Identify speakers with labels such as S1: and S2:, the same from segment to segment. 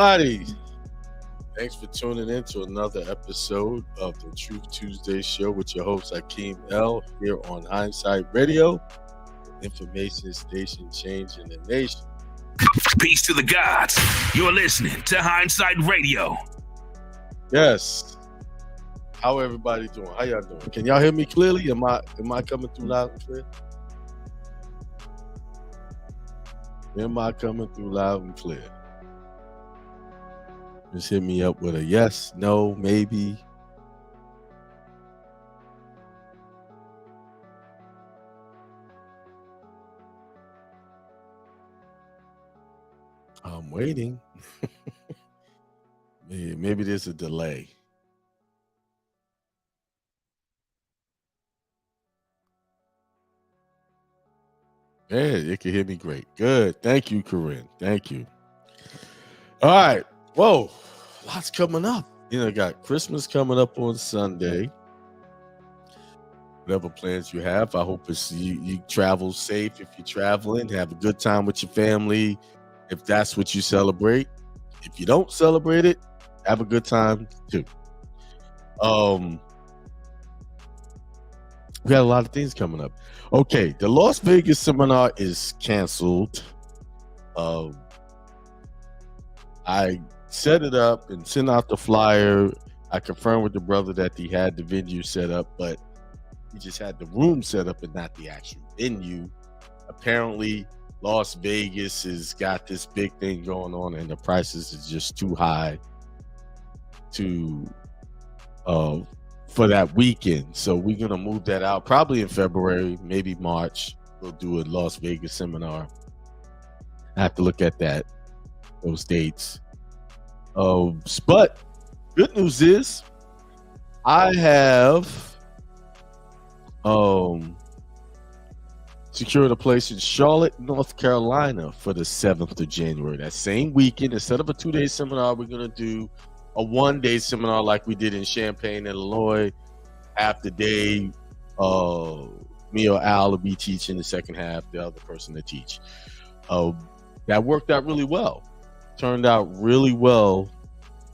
S1: everybody. Thanks for tuning in to another episode of the Truth Tuesday show with your host, Hakeem L, here on Hindsight Radio, information station changing the nation.
S2: Peace to the gods. You're listening to Hindsight Radio.
S1: Yes. How everybody doing? How y'all doing? Can y'all hear me clearly? Am I coming through loud and clear? Am I coming through loud and clear? Just hit me up with a yes, no, maybe. I'm waiting. Maybe there's a delay. Yeah, you can hear me great. Good. Thank you, Corinne. Thank you. All right. Whoa, lots coming up. Got Christmas coming up on Sunday. Whatever plans you have, I hope you travel safe if you're traveling. Have a good time with your family if that's what you celebrate. If you don't celebrate it, have a good time too. We got a lot of things coming up. Okay, the Las Vegas seminar is canceled. I set it up and sent out the flyer. I confirmed with the brother that he had the venue set up, but he just had the room set up and not the actual venue. Apparently, Las Vegas has got this big thing going on, and the prices is just too high for that weekend. So we're gonna move that out probably in February, maybe March. We'll do a Las Vegas seminar. I have to look at those dates. But good news is I have secured a place in Charlotte, North Carolina for the 7th of January. That same weekend, instead of a 2-day seminar, we're going to do a 1-day seminar like we did in Champaign, Illinois. Half the day, me or Al will be teaching, the second half, the other person to teach. That worked out really well. Turned out really well.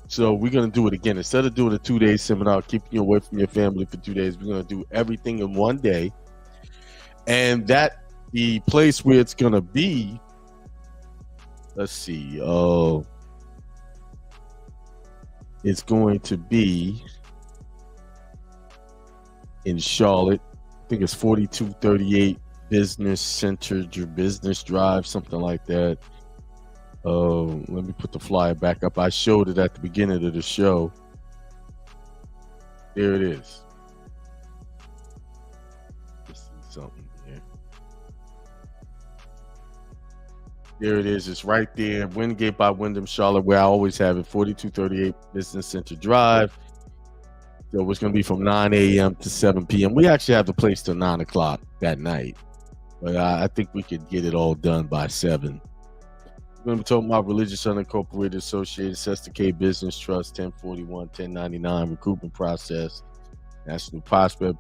S1: So we're going to do it again. Instead of doing a 2-day seminar, keeping you away from your family for 2 days, we're going to do everything in 1 day. And the place where it's going to be, let's see, it's going to be in Charlotte. I think it's 4238 Business Center, Business Drive, something like that. Let me put the flyer back up. I showed it at the beginning of the show. There it is. Let's see something here. There it is. It's right there. Wingate by Wyndham, Charlotte, where I always have it. 4238 Business Center Drive. So it's going to be from 9 a.m. to 7 p.m. We actually have the place till 9 o'clock that night. But I think we could get it all done by 7. We're going to be talking about Religious Unincorporated Associated, Sesta K Business Trust, 1041, 1099, recruitment process, national passport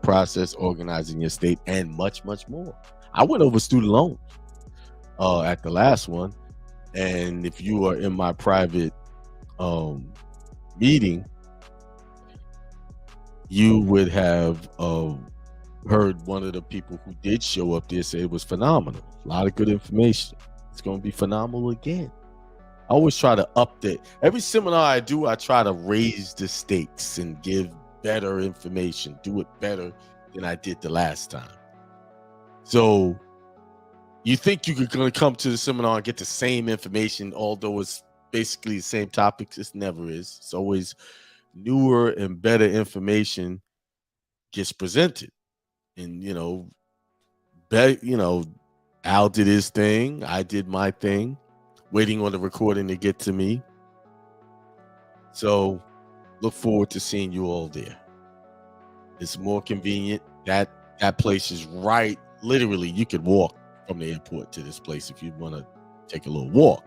S1: process, organizing your state, and much, much more. I went over student loans at the last one. And if you are in my private meeting, you would have heard one of the people who did show up there say it was phenomenal. A lot of good information. It's going to be phenomenal again. I always try to update. Every seminar I do, I try to raise the stakes and give better information, do it better than I did the last time. So you think you're going to come to the seminar and get the same information, although it's basically the same topics. It never is. It's always newer and better information gets presented. And, Al did his thing. I did my thing, waiting on the recording to get to me. So look forward to seeing you all there. It's more convenient. That place is right. Literally, you could walk from the airport to this place if you want to take a little walk.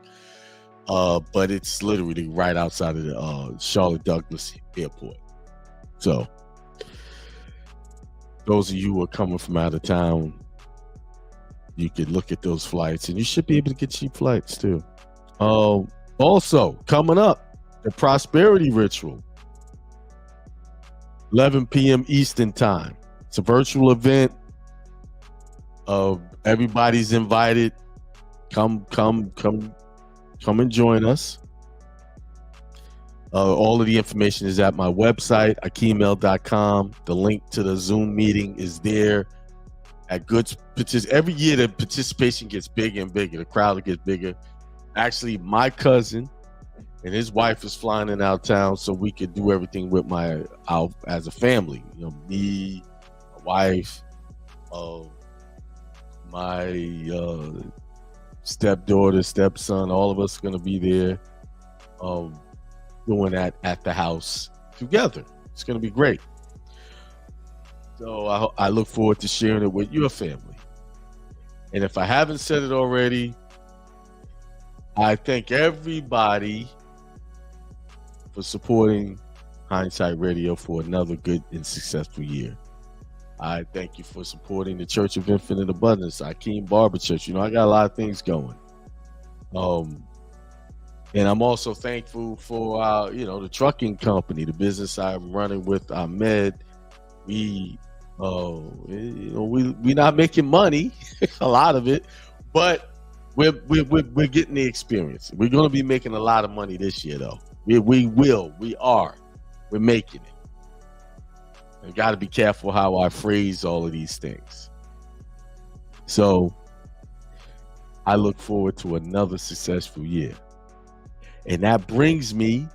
S1: But it's literally right outside of the Charlotte Douglas Airport. So those of you who are coming from out of town, you could look at those flights, and you should be able to get cheap flights too. Also, coming up, the Prosperity Ritual, 11 p.m. Eastern Time. It's a virtual event. Everybody's invited. Come and join us. All of the information is at my website, akimel.com. The link to the Zoom meeting is there. Every year, the participation gets bigger and bigger. The crowd gets bigger. Actually, my cousin and his wife is flying in out of town so we could do everything with as a family. You know, me, my wife, my stepdaughter, stepson, all of us are going to be there doing that at the house together. It's going to be great. So I look forward to sharing it with your family. And if I haven't said it already, I thank everybody for supporting Hindsight Radio for another good and successful year. I thank you for supporting the Church of Infinite Abundance, Akeem Barber Church. You know, I got a lot of things going. And I'm also thankful for the trucking company, the business I'm running with Ahmed. We not making money, a lot of it, but we're getting the experience. We're going to be making a lot of money this year, though. We're making it. I got to be careful how I phrase all of these things. So I look forward to another successful year. And that brings me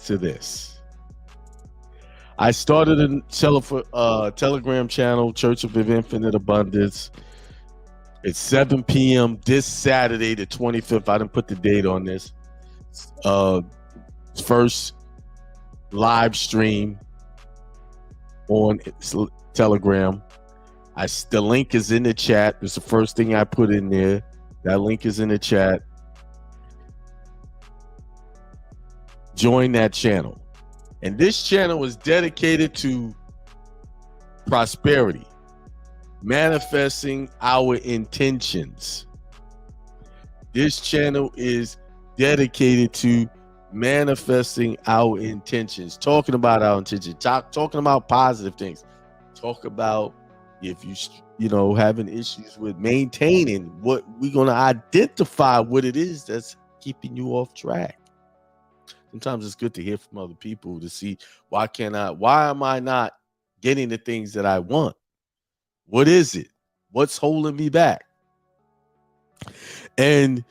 S1: to this. I started a Telegram channel, Church of Infinite Abundance. It's 7 p.m. this Saturday, the 25th. I didn't put the date on this. First live stream on Telegram. The link is in the chat. It's the first thing I put in there. That link is in the chat. Join that channel. And this channel is dedicated to prosperity, manifesting our intentions. This channel is dedicated to manifesting our intentions, talking about our intentions, talking about positive things, talk about if you having issues with maintaining what we're going to identify what it is that's keeping you off track. Sometimes it's good to hear from other people to see why am I not getting the things that I want? What is it? What's holding me back? And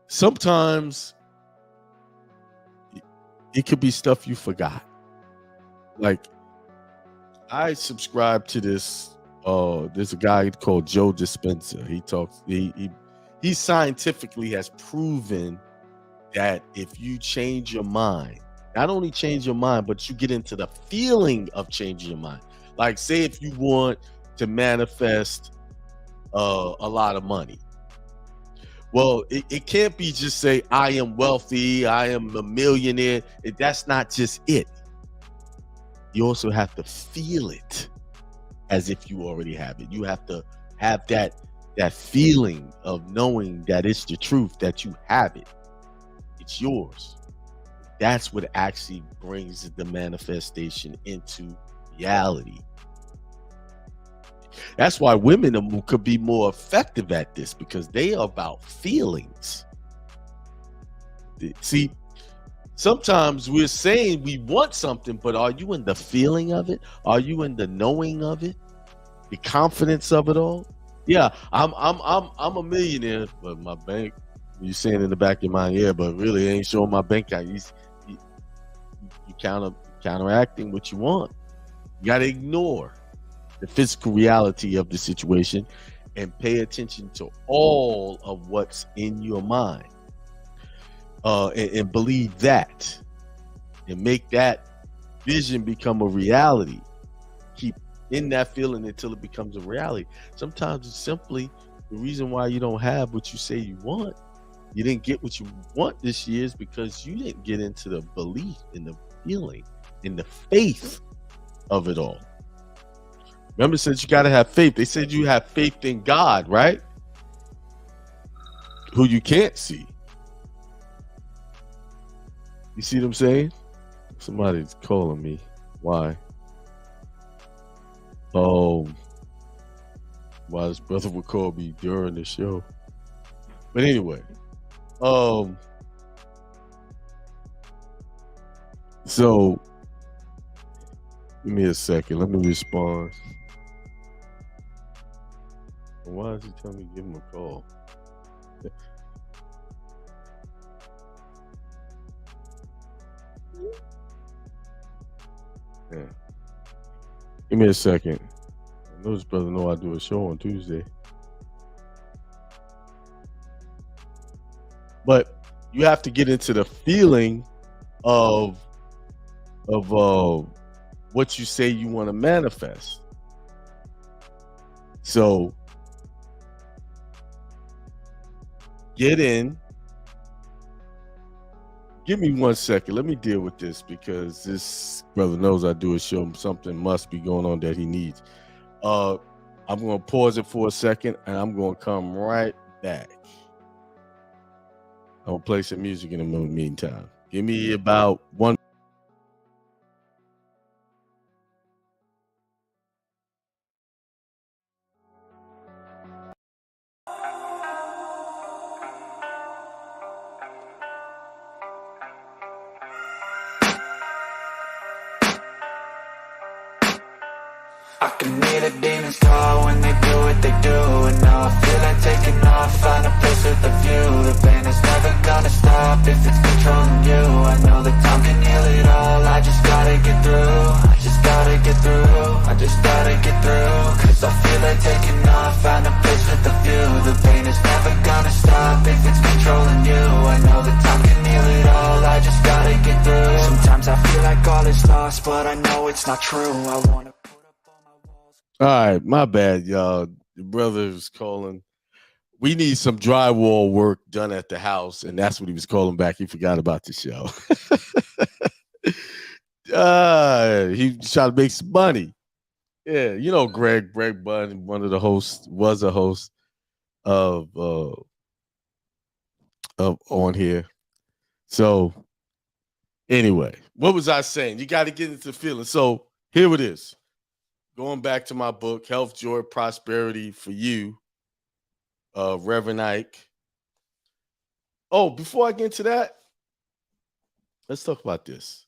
S1: sometimes it could be stuff you forgot. Like I subscribe to this. There's a guy called Joe Dispenza. He scientifically has proven that if you change your mind, not only change your mind, but you get into the feeling of changing your mind. Like say if you want to manifest a lot of money. Well, it can't be just say, I am wealthy, I am a millionaire. That's not just it. You also have to feel it as if you already have it. You have to have that feeling of knowing that it's the truth, that you have it. It's yours. That's what actually brings the manifestation into reality. That's why women could be more effective at this, because they are about feelings. See, sometimes we're saying we want something, but are you in the feeling of it? Are you in the knowing of it? The confidence of it all? Yeah, I'm a millionaire, but my bank, you're saying in the back of your mind, yeah, but really ain't showing my bank account. You counteracting what you want. You got to ignore the physical reality of the situation and pay attention to all of what's in your mind, and believe that, and make that vision become a reality. Keep in that feeling until it becomes a reality. Sometimes it's simply the reason why you don't have what you say you want. You didn't get what you want this year is because you didn't get into the belief, in the feeling, in the faith of it all. Remember, it says you got to have faith. They said you have faith in God, right? Who you can't see. You see what I'm saying? Somebody's calling me. Why? Oh, why his brother would call me during the show. But anyway, um, so give me a second. Let me respond. Why is he telling me to give him a call? Yeah. Give me a second. I know his brother know I do a show on Tuesday. But you have to get into the feeling of what you say you want to manifest. So get in. Give me 1 second. Let me deal with this because this brother knows I do a show. Something must be going on that he needs. I'm gonna pause it for a second and I'm gonna come right back. I'm gonna play some music in the meantime. Give me about 1.
S3: I can hear the demons call when they do what they do. And now I feel like taking off, find a place with a view. The pain is never gonna stop if it's controlling you. I know that time can heal it all, I just gotta get through. I just gotta get through, I just gotta get through. Cause I feel like taking off, find a place with a view. The pain is never gonna stop if it's controlling you. I know that time can heal it all, I just gotta get through. Sometimes I feel like all is lost, but I know it's not true. I wanna
S1: All right, my bad, y'all. The brother's calling. We need some drywall work done at the house, and that's what he was calling back. He forgot about the show. He trying to make some money. Yeah, you know Greg Bunn, one of the hosts, was a host of on here. So anyway, what was I saying? You got to get into the feeling. So here it is. Going back to my book, Health, Joy, Prosperity for You, Reverend Ike. Oh, before I get into that, let's talk about this.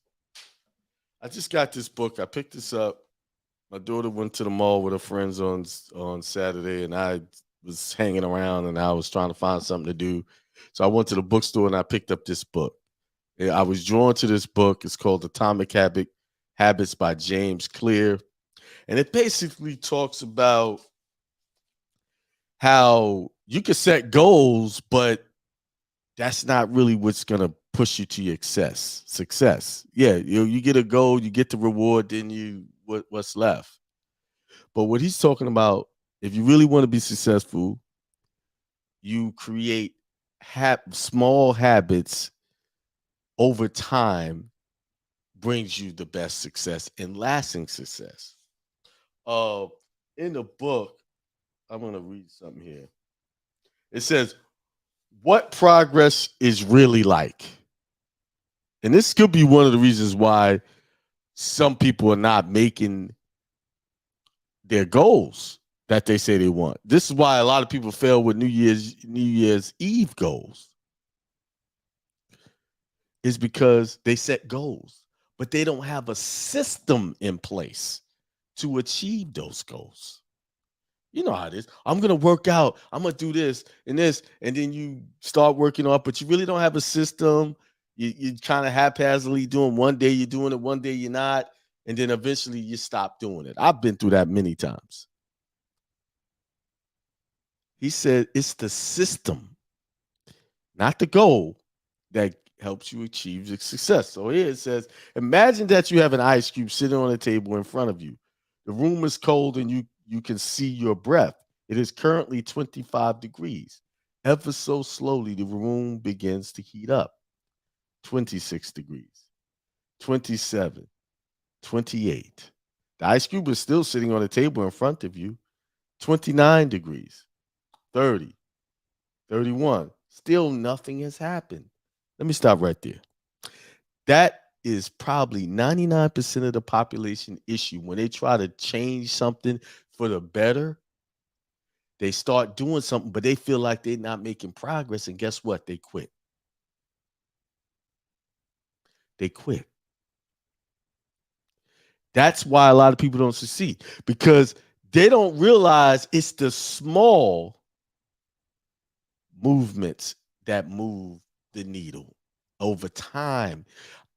S1: I just got this book. I picked this up. My daughter went to the mall with her friends on Saturday, and I was hanging around and I was trying to find something to do. So I went to the bookstore and I picked up this book. I was drawn to this book. It's called Atomic Habits by James Clear. And it basically talks about how you can set goals, but that's not really what's going to push you to your success. Yeah, you get a goal, you get the reward, then what's left. But what he's talking about, if you really want to be successful, you create small habits over time brings you the best success and lasting success. In the book, I'm going to read something here. It says, what progress is really like. And this could be one of the reasons why some people are not making their goals that they say they want. This is why a lot of people fail with New Year's Eve goals. Is because they set goals, but they don't have a system in place to achieve those goals. You know how it is. I'm going to work out. I'm going to do this, and then you start working on, but you really don't have a system. You kind of haphazardly doing one day you're doing it, one day you're not, and then eventually you stop doing it. I've been through that many times. He said it's the system, not the goal, that helps you achieve success. So here it says, imagine that you have an ice cube sitting on a table in front of you. The room is cold and you can see your breath. It is currently 25 degrees. Ever so slowly, the room begins to heat up. 26 degrees, 27, 28. The ice cube is still sitting on the table in front of you. 29 degrees, 30, 31. Still nothing has happened. Let me stop right there. That is probably 99% of the population issue. When they try to change something for the better, they start doing something, but they feel like they're not making progress. And guess what? They quit. They quit. That's why a lot of people don't succeed, because they don't realize it's the small movements that move the needle over time.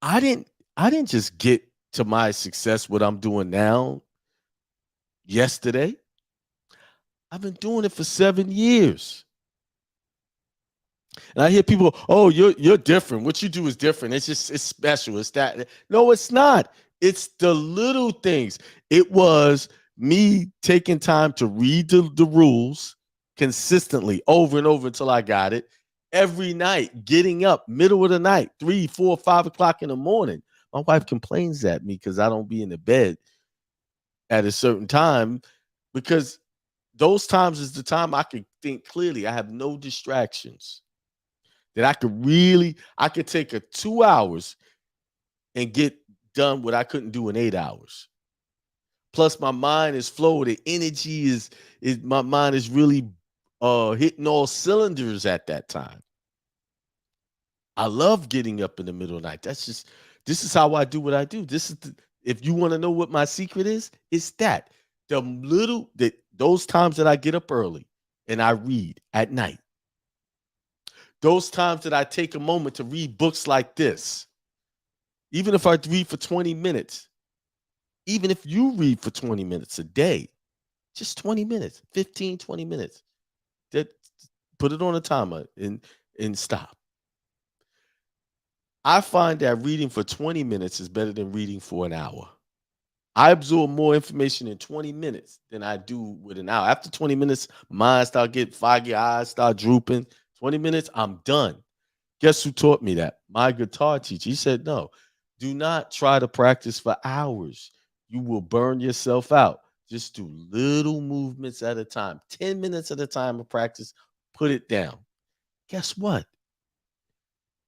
S1: I didn't just get to my success, what I'm doing now, yesterday. I've been doing it for 7 years. And I hear people, "Oh, you're different. What you do is different. It's special. It's that." No, it's not. It's the little things. It was me taking time to read the rules consistently over and over until I got it. Every night, getting up middle of the night, 3, 4, 5 o'clock in the morning. My wife complains at me because I don't be in the bed at a certain time, because those times is the time I can think clearly. I have no distractions. That I could take a 2 hours and get done what I couldn't do in 8 hours. Plus my mind is flowing. The energy is my mind is really hitting all cylinders at that time. I love getting up in the middle of the night. This is how I do what I do. If you want to know what my secret is, it's that. Those times that I get up early and I read at night. Those times that I take a moment to read books like this. Even if I read for 20 minutes, even if you read for 20 minutes a day, just 20 minutes, 15, 20 minutes, put it on a timer and stop. I find that reading for 20 minutes is better than reading for an hour. I absorb more information in 20 minutes than I do with an hour. After 20 minutes, mind start getting foggy, eyes start drooping. 20 minutes, I'm done. Guess who taught me that? My guitar teacher. He said, "No, do not try to practice for hours. You will burn yourself out. Just do little movements at a time. 10 minutes at a time of practice. Put it down." Guess what?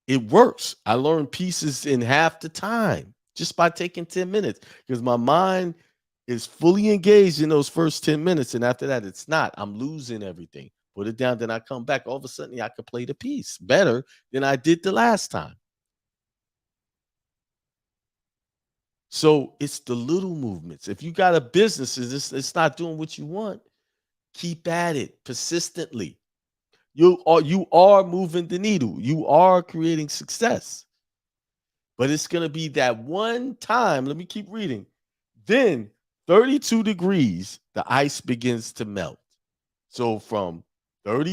S1: It works. I learned pieces in half the time just by taking 10 minutes, because my mind is fully engaged in those first 10 minutes. And after that, it's not. I'm losing everything. Put it down, then I come back. All of a sudden, I could play the piece better than I did the last time. So it's the little movements. If you got a business, it's not doing what you want, keep at it persistently. You are moving the needle. You are creating success. But it's going to be that one time. Let me keep reading. Then 32 degrees, the ice begins to melt. So from 0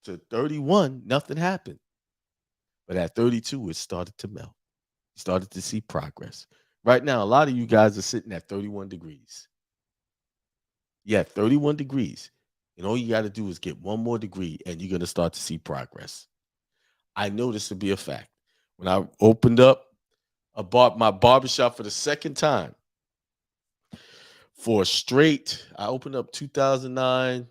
S1: to 31, nothing happened. But at 32, it started to melt. You started to see progress. Right now, a lot of you guys are sitting at 31 degrees. Yeah, 31 degrees. And all you got to do is get one more degree and you're going to start to see progress. I know this to be a fact. When I opened up my barbershop for the second time I opened up 2009.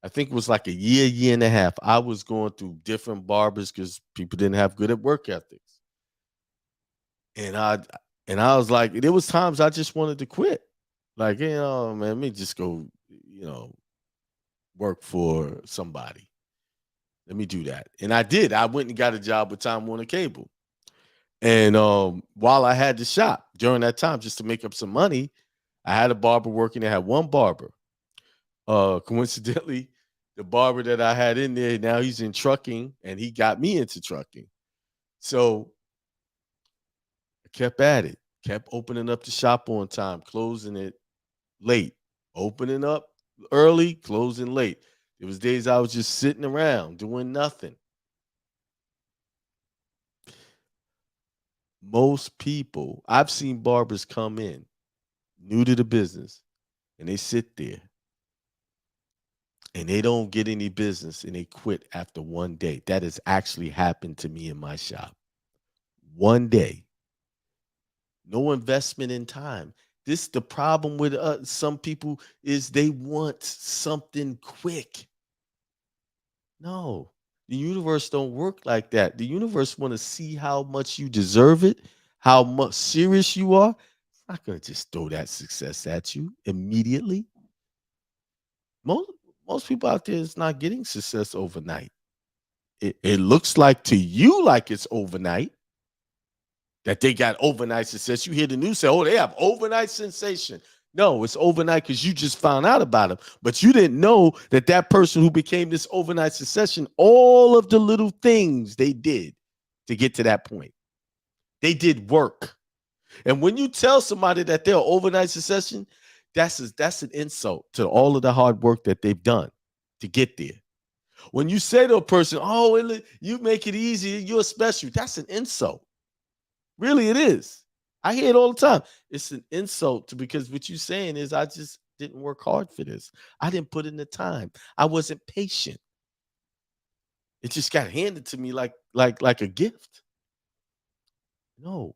S1: I think it was like a year and a half. I was going through different barbers because people didn't have good at work ethics. And I was like, there was times I just wanted to quit. Like, man, let me just go, work for somebody. Let me do that. And I did. I went and got a job with Time Warner Cable. And while I had the shop during that time, just to make up some money, I had a barber working. I had one barber. Coincidentally, the barber that I had in there, now he's in trucking, and he got me into trucking. So I kept at it, kept opening up the shop on time, closing it late, opening up early, closing late. There was days I was just sitting around doing nothing. Most people, I've seen barbers come in new to the business and they sit there and they don't get any business and they quit after one day. That has actually happened to me in my shop. One day. No investment in time. The problem with some people is they want something quick. No, The universe don't work like that. The universe want to see how much you deserve it, how much serious you are. It's not gonna just throw that success at you immediately. Most most people out there is not getting success overnight. It looks like to you like it's overnight, that they got overnight success. You hear the news say, oh, they have overnight sensation. No, it's overnight because you just found out about them. But you didn't know that that person who became this overnight succession, all of the little things they did to get to that point. They did work. And when you tell somebody that they're overnight succession, that's an insult to all of the hard work that they've done to get there. When you say to a person, oh, you make it easy, you're special, that's an insult. Really, it is. I hear it all the time. It's an insult because what you're saying is I just didn't work hard for this. I didn't put in the time. I wasn't patient. It just got handed to me like a gift. No,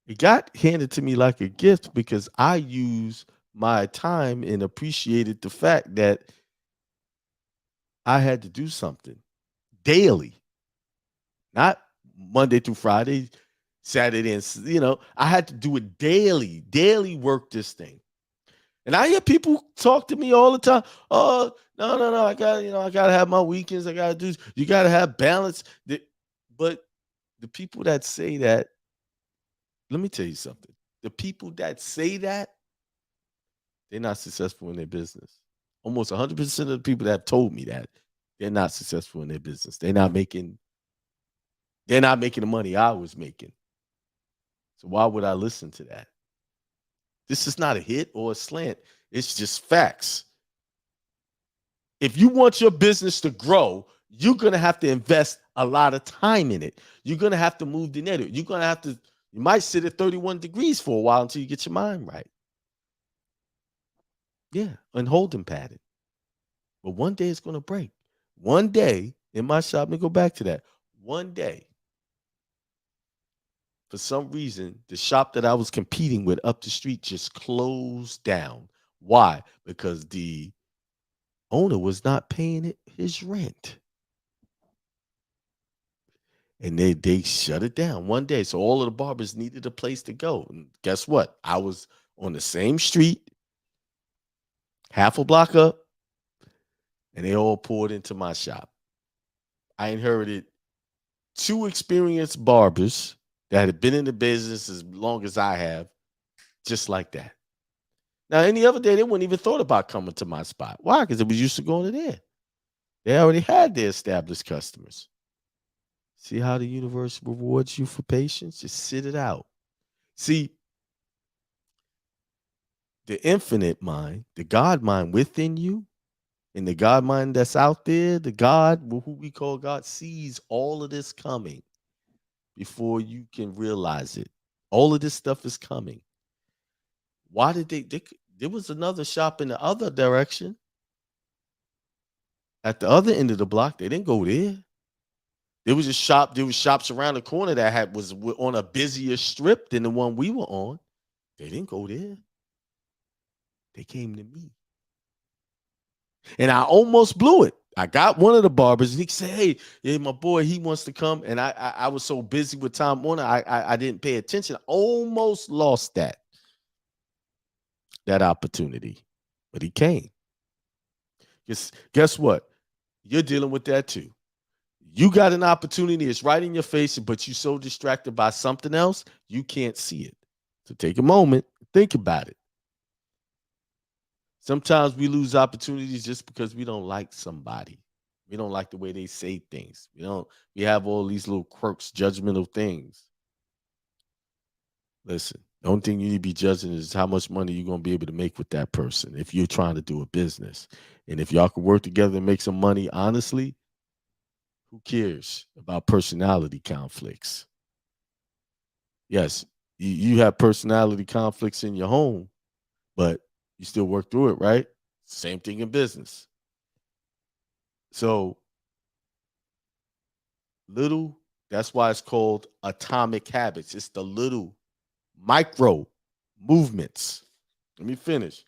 S1: it got handed to me like a gift because I used my time and appreciated the fact that I had to do something daily, not Monday through Friday, Saturday, and I had to do it daily work this thing. And I hear people talk to me all the time. Oh, no, I gotta have my weekends. You gotta have balance. But the people that say that, let me tell you something. The people that say that, they're not successful in their business. Almost 100% of the people that have told me that, they're not successful in their business. They're not making the money I was making. So why would I listen to that? This is not a hit or a slant. It's just facts. If you want your business to grow, you're going to have to invest a lot of time in it. You're going to have to move the needle. You might sit at 31 degrees for a while until you get your mind right. Yeah, and holding pattern. But one day it's going to break. One day in my shop, let me go back to that. One day, for some reason, the shop that I was competing with up the street just closed down. Why? Because the owner was not paying his rent. And they shut it down one day. So all of the barbers needed a place to go. And guess what? I was on the same street, half a block up, and they all poured into my shop. I inherited 2 experienced barbers that had been in the business as long as I have, just like that. Now, any other day, they wouldn't even thought about coming to my spot. Why? Because it was used to going to there. They already had their established customers. See how the universe rewards you for patience? Just sit it out. See, the infinite mind, the God mind within you, and the God mind that's out there, the God, who we call God, sees all of this coming before you can realize it. All of this stuff is coming. Why did there was another shop in the other direction. At the other end of the block, they didn't go there. There was shops around the corner that was on a busier strip than the one we were on. They didn't go there. They came to me. And I almost blew it. I got one of the barbers and he said, hey, my boy, he wants to come. And I was so busy with Time Warner, I didn't pay attention. I almost lost that opportunity. But he came. Guess what? You're dealing with that too. You got an opportunity, it's right in your face, but you're so distracted by something else, you can't see it. So take a moment, think about it. Sometimes we lose opportunities just because we don't like somebody. We don't like the way they say things. We have all these little quirks, judgmental things. Listen, the only thing you need to be judging is how much money you're going to be able to make with that person if you're trying to do a business. And if y'all can work together and make some money, honestly, who cares about personality conflicts? Yes, you have personality conflicts in your home, but you still work through it, right? Same thing in business. So that's why it's called atomic habits. It's the little micro movements. Let me finish.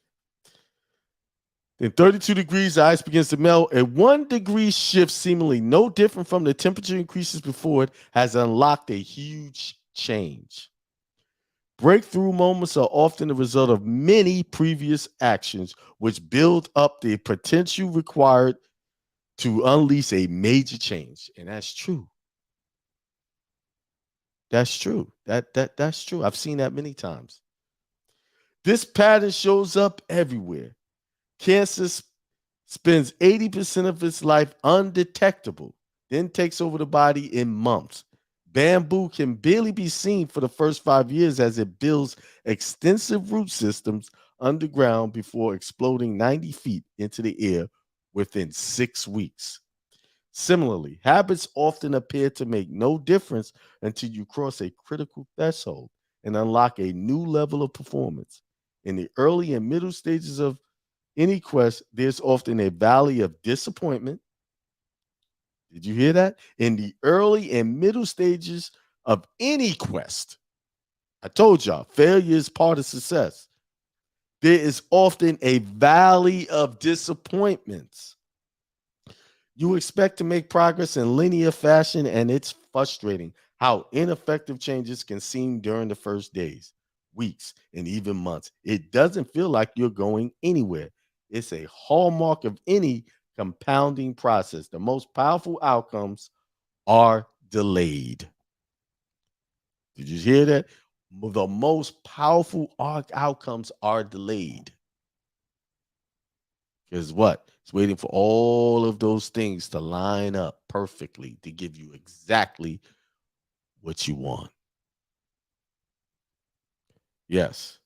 S1: Then 32 degrees, the ice begins to melt. A 1 degree shift, seemingly no different from the temperature increases before it, has unlocked a huge change. Breakthrough moments are often the result of many previous actions, which build up the potential required to unleash a major change. And that's true. That's true. That's true. I've seen that many times. This pattern shows up everywhere. Cancer spends 80% of its life undetectable, then takes over the body in months. Bamboo can barely be seen for the first 5 years as it builds extensive root systems underground before exploding 90 feet into the air within 6 weeks. Similarly, habits often appear to make no difference until you cross a critical threshold and unlock a new level of performance. In the early and middle stages of any quest, there's often a valley of disappointment. Did you hear that? In the early and middle stages of any quest, I told y'all, failure is part of success. There is often a valley of disappointments. You expect to make progress in linear fashion, and it's frustrating how ineffective changes can seem during the first days, weeks, and even months. It doesn't feel like you're going anywhere. It's a hallmark of any compounding process. The most powerful outcomes are delayed. Did you hear that? The most powerful outcomes are delayed. Because what? It's waiting for all of those things to line up perfectly to give you exactly what you want. Yes.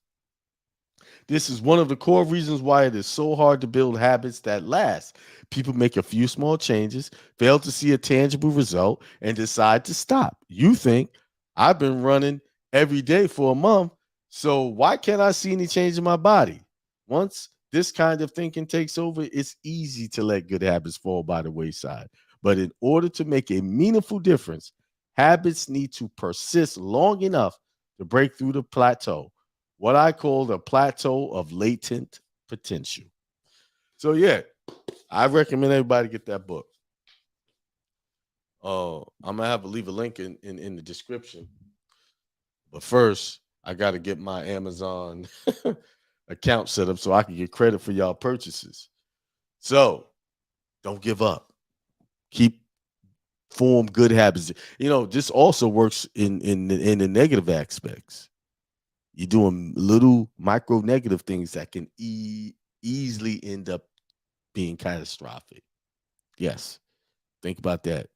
S1: This is one of the core reasons why it is so hard to build habits that last. People make a few small changes, fail to see a tangible result, and decide to stop. You think, I've been running every day for a month, so why can't I see any change in my body? Once this kind of thinking takes over, it's easy to let good habits fall by the wayside. But in order to make a meaningful difference, habits need to persist long enough to break through the plateau, what I call the plateau of latent potential. So yeah, I recommend everybody get that book. I'm gonna have to leave a link in the description. But first, I got to get my Amazon account set up so I can get credit for y'all purchases. So don't give up. Keep form good habits. You know, this also works in the negative aspects. You're doing little micro negative things that can easily end up being catastrophic. Yes. Think about that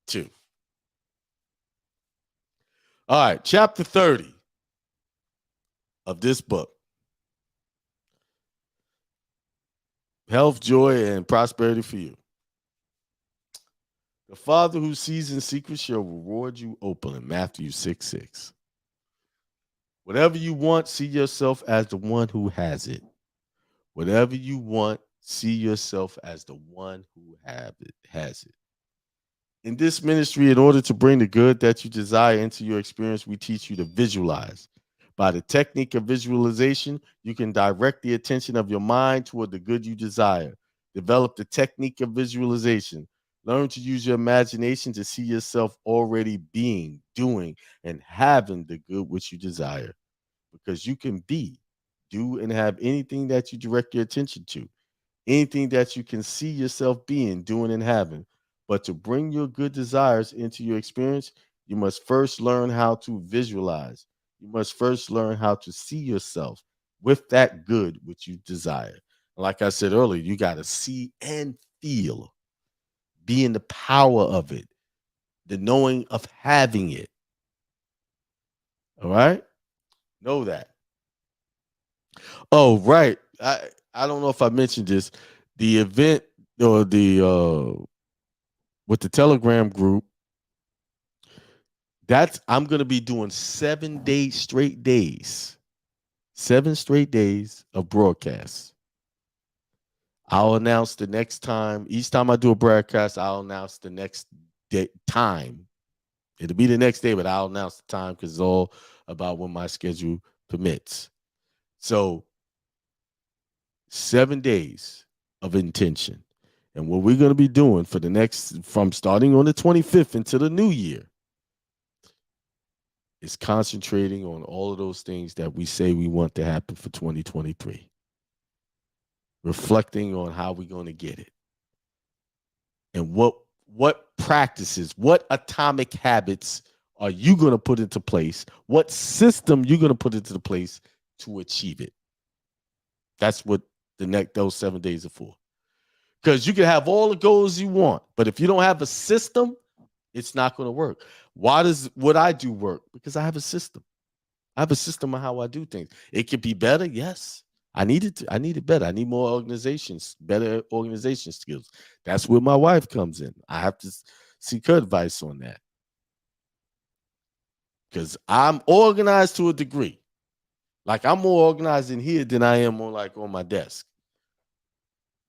S1: too. All right, chapter 30 of this book. Health, joy, and prosperity for you. The Father who sees in secret shall reward you openly. Matthew 6:6. Whatever you want, see yourself as the one who has it. Whatever you want, see yourself as the one who has it. In this ministry, in order to bring the good that you desire into your experience, we teach you to visualize. By the technique of visualization, you can direct the attention of your mind toward the good you desire. Develop the technique of visualization. Learn to use your imagination to see yourself already being, doing, and having the good which you desire. Because you can be, do, and have anything that you direct your attention to, anything that you can see yourself being, doing, and having. But to bring your good desires into your experience, you must first learn how to visualize. You must first learn how to see yourself with that good which you desire. Like I said earlier, you got to see and feel, be in the power of it, the knowing of having it. All right? Know that. Oh, right. I don't know if I mentioned this. The event or the with the Telegram group, that's I'm gonna be doing 7 straight days. 7 straight days of broadcasts. I'll announce the next time. Each time I do a broadcast, I'll announce the next day, time. It'll be the next day, but I'll announce the time because it's all about when my schedule permits. So 7 days of intention. And what we're going to be doing for the next, from starting on the 25th into the new year, is concentrating on all of those things that we say we want to happen for 2023. Reflecting on how we're going to get it. And what practices, what atomic habits are you going to put into place? What system you're going to put into place to achieve it? That's what those 7 days are for. Because you can have all the goals you want, but if you don't have a system, it's not going to work. Why does what I do work? Because I have a system. I have a system of how I do things. It could be better, yes. I need it better. I need more organizations, better organization skills. That's where my wife comes in. I have to seek her advice on that. Because I'm organized to a degree. Like I'm more organized in here than I am on my desk.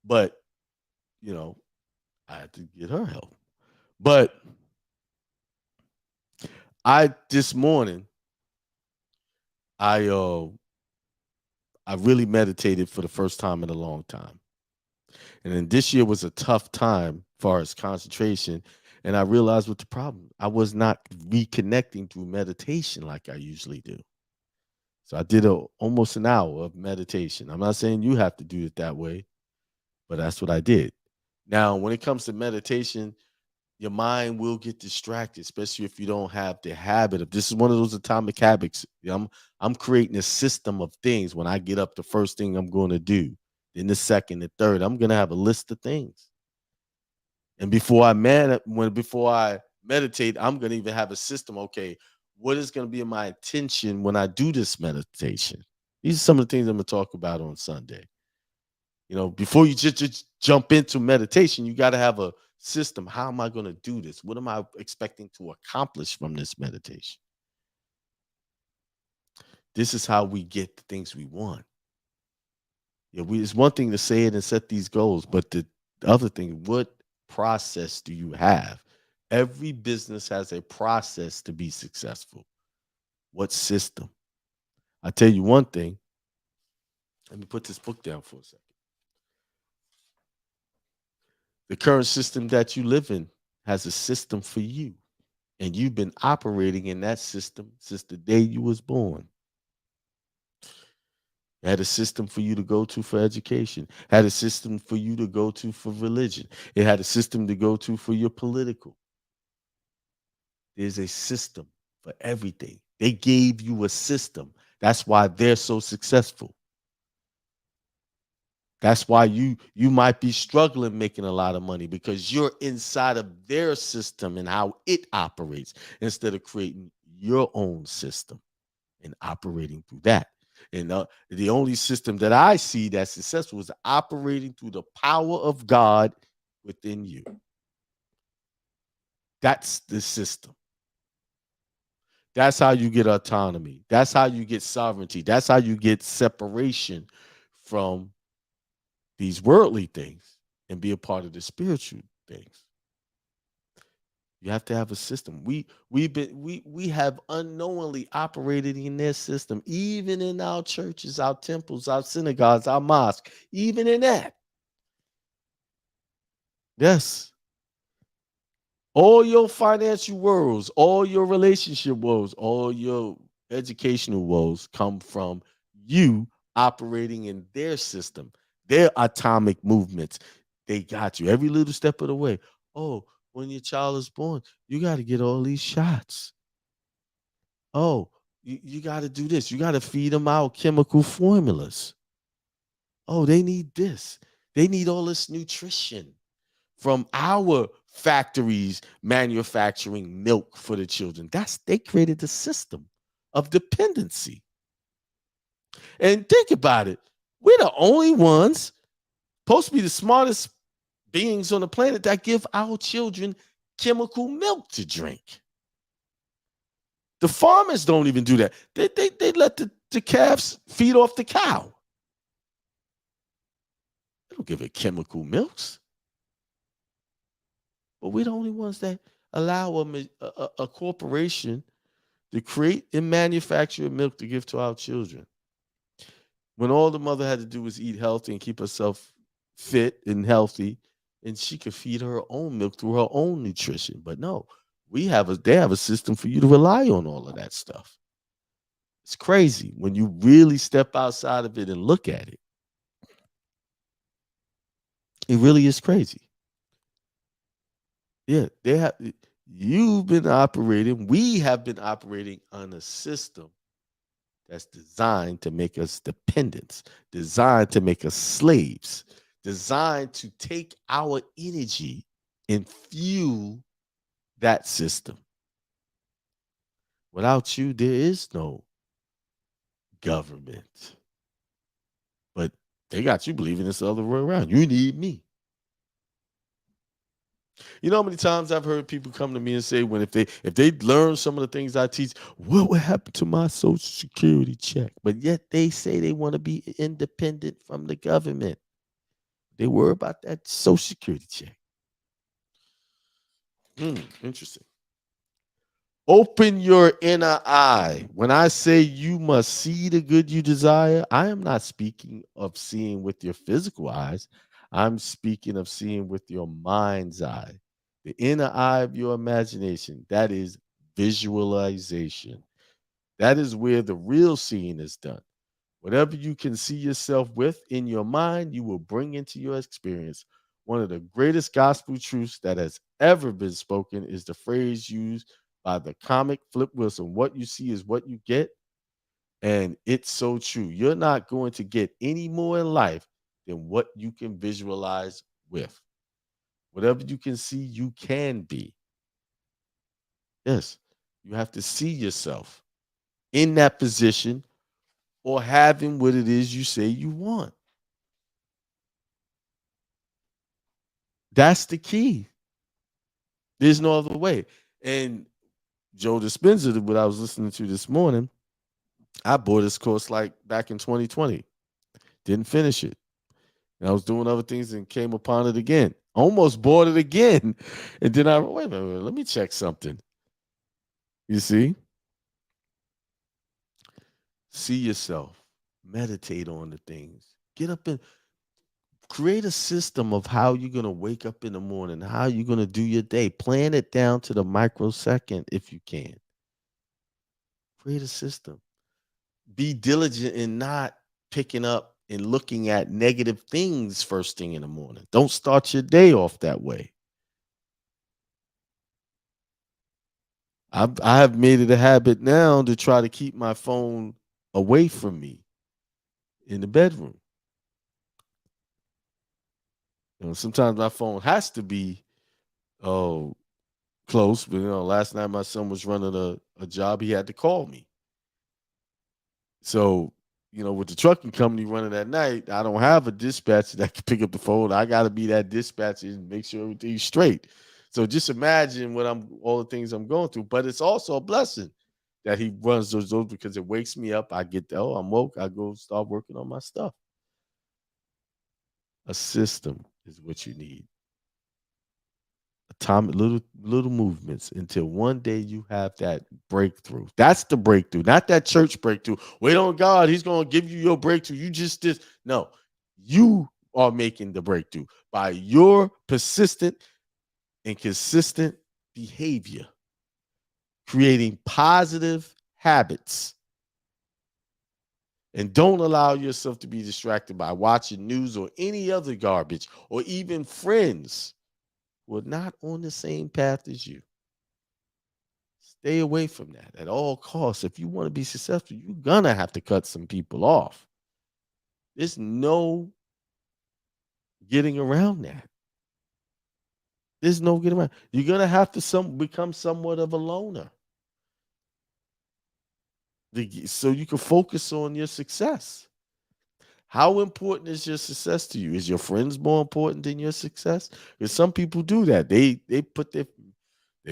S1: But, I had to get her help. But this morning, I really meditated for the first time in a long time. And then this year was a tough time as far as concentration. And I realized what the problem. I was not reconnecting through meditation like I usually do. So I did almost an hour of meditation. I'm not saying you have to do it that way, but that's what I did. Now, when it comes to meditation, your mind will get distracted, especially if you don't have the habit of, this is one of those atomic habits. I'm creating a system of things. When I get up, the first thing I'm going to do, then the second, the third, I'm going to have a list of things. And before I meditate, I'm going to even have a system. Okay, what is going to be my intention when I do this meditation? These are some of the things I'm going to talk about on Sunday. Before you just jump into meditation, you got to have a system. How am I going to do this? What am I expecting to accomplish from this meditation? This is how we get the things we want. It's one thing to say it and set these goals, but the other thing, what process do you have? Every business has a process to be successful. What system? I tell you one thing. Let me put this book down for a second. The current system that you live in has a system for you, and you've been operating in that system since the day you was born. It had a system for you to go to for education. It had a system for you to go to for religion. It had a system to go to for your political. There's a system for everything. They gave you a system. That's why they're so successful. That's why you might be struggling making a lot of money, because you're inside of their system and how it operates, instead of creating your own system and operating through that. And the only system that I see that's successful is operating through the power of God within you. That's the system. That's how you get autonomy. That's how you get sovereignty. That's how you get separation from these worldly things and be a part of the spiritual things. You have to have a system. We have unknowingly operated in their system, even in our churches, our temples, our synagogues, our mosques, even in that. Yes. All your financial woes, all your relationship woes, all your educational woes come from you operating in their system, their atomic movements. They got you every little step of the way. Oh, when your child is born, you got to get all these shots. Oh, you got to do this. You got to feed them out chemical formulas. Oh, they need this. They need all this nutrition from our factories manufacturing milk for the children. They created the system of dependency. And think about it. We're the only ones supposed to be the smartest beings on the planet that give our children chemical milk to drink. The farmers don't even do that. They let the calves feed off the cow. They don't give it chemical milks. But we're the only ones that allow a corporation to create and manufacture milk to give to our children. when all the mother had to do was eat healthy and keep herself fit and healthy, and she could feed her own milk through her own nutrition. But no, they have a system for you to rely on all of that stuff. It's crazy when you really step outside of it and look at it. It really is crazy. Yeah, we have been operating on a system that's designed to make us dependents, designed to make us slaves, designed to take our energy and fuel that system. Without you, there is no government. But they got you believing it's the other way around. You need me. You know how many times I've heard people come to me and say, if they learn some of the things I teach, what would happen to my Social Security check? But yet they say they want to be independent from the government. They worry about that Social Security check. Interesting. Open your inner eye. When I say you must see the good you desire, I am not speaking of seeing with your physical eyes. I'm speaking of seeing with your mind's eye. The inner eye of your imagination, that is visualization. That is where the real seeing is done. Whatever you can see yourself with in your mind, you will bring into your experience. One of the greatest gospel truths that has ever been spoken is the phrase used by the comic Flip Wilson: what you see is what you get. And it's so true. You're not going to get any more in life than what you can visualize with. Whatever you can see, you can be. Yes, you have to see yourself in that position or having what it is you say you want. That's the key. There's no other way. And Joe Dispenza, what I was listening to this morning, I bought this course like back in 2020. Didn't finish it. And I was doing other things and came upon it again. Almost bought it again. And then wait a minute, let me check something. You see? See yourself. Meditate on the things. Get up and create a system of how you're going to wake up in the morning, how you're going to do your day. Plan it down to the microsecond if you can. Create a system. Be diligent in not picking up and looking at negative things first thing in the morning. Don't start your day off that way. I have made it a habit now to try to keep my phone away from me in the bedroom. You know, sometimes my phone has to be close, but last night my son was running a job. He had to call me. So, with the trucking company running at night, I don't have a dispatcher that can pick up the phone. I got to be that dispatcher and make sure everything's straight. So just imagine all the things I'm going through. But it's also a blessing that he runs those because it wakes me up. I get I'm woke. I go start working on my stuff. A system is what you need. Atomic little movements until one day you have that breakthrough. That's the breakthrough, not that church breakthrough. Wait on God, He's going to give you your breakthrough. You just did. No, you are making the breakthrough by your persistent and consistent behavior, creating positive habits. And don't allow yourself to be distracted by watching news or any other garbage or even friends who are not on the same path as you. Stay away from that at all costs. If you want to be successful, you're going to have to cut some people off. There's no getting around that. There's no getting around. You're going to have to become somewhat of a loner so you can focus on your success. How important is your success to you? Is your friends more important than your success? Because some people do that. They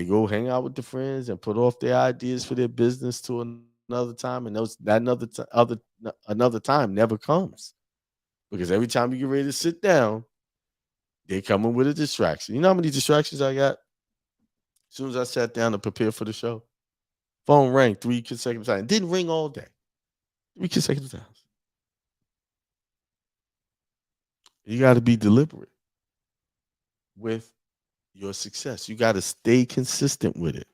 S1: go hang out with the friends and put off their ideas for their business to another time, and another time never comes. Because every time you get ready to sit down, they come in with a distraction. You know how many distractions I got? As soon as I sat down to prepare for the show, phone rang 3 consecutive times. It didn't ring all day. 3 consecutive times. You got to be deliberate with your success. You got to stay consistent with it.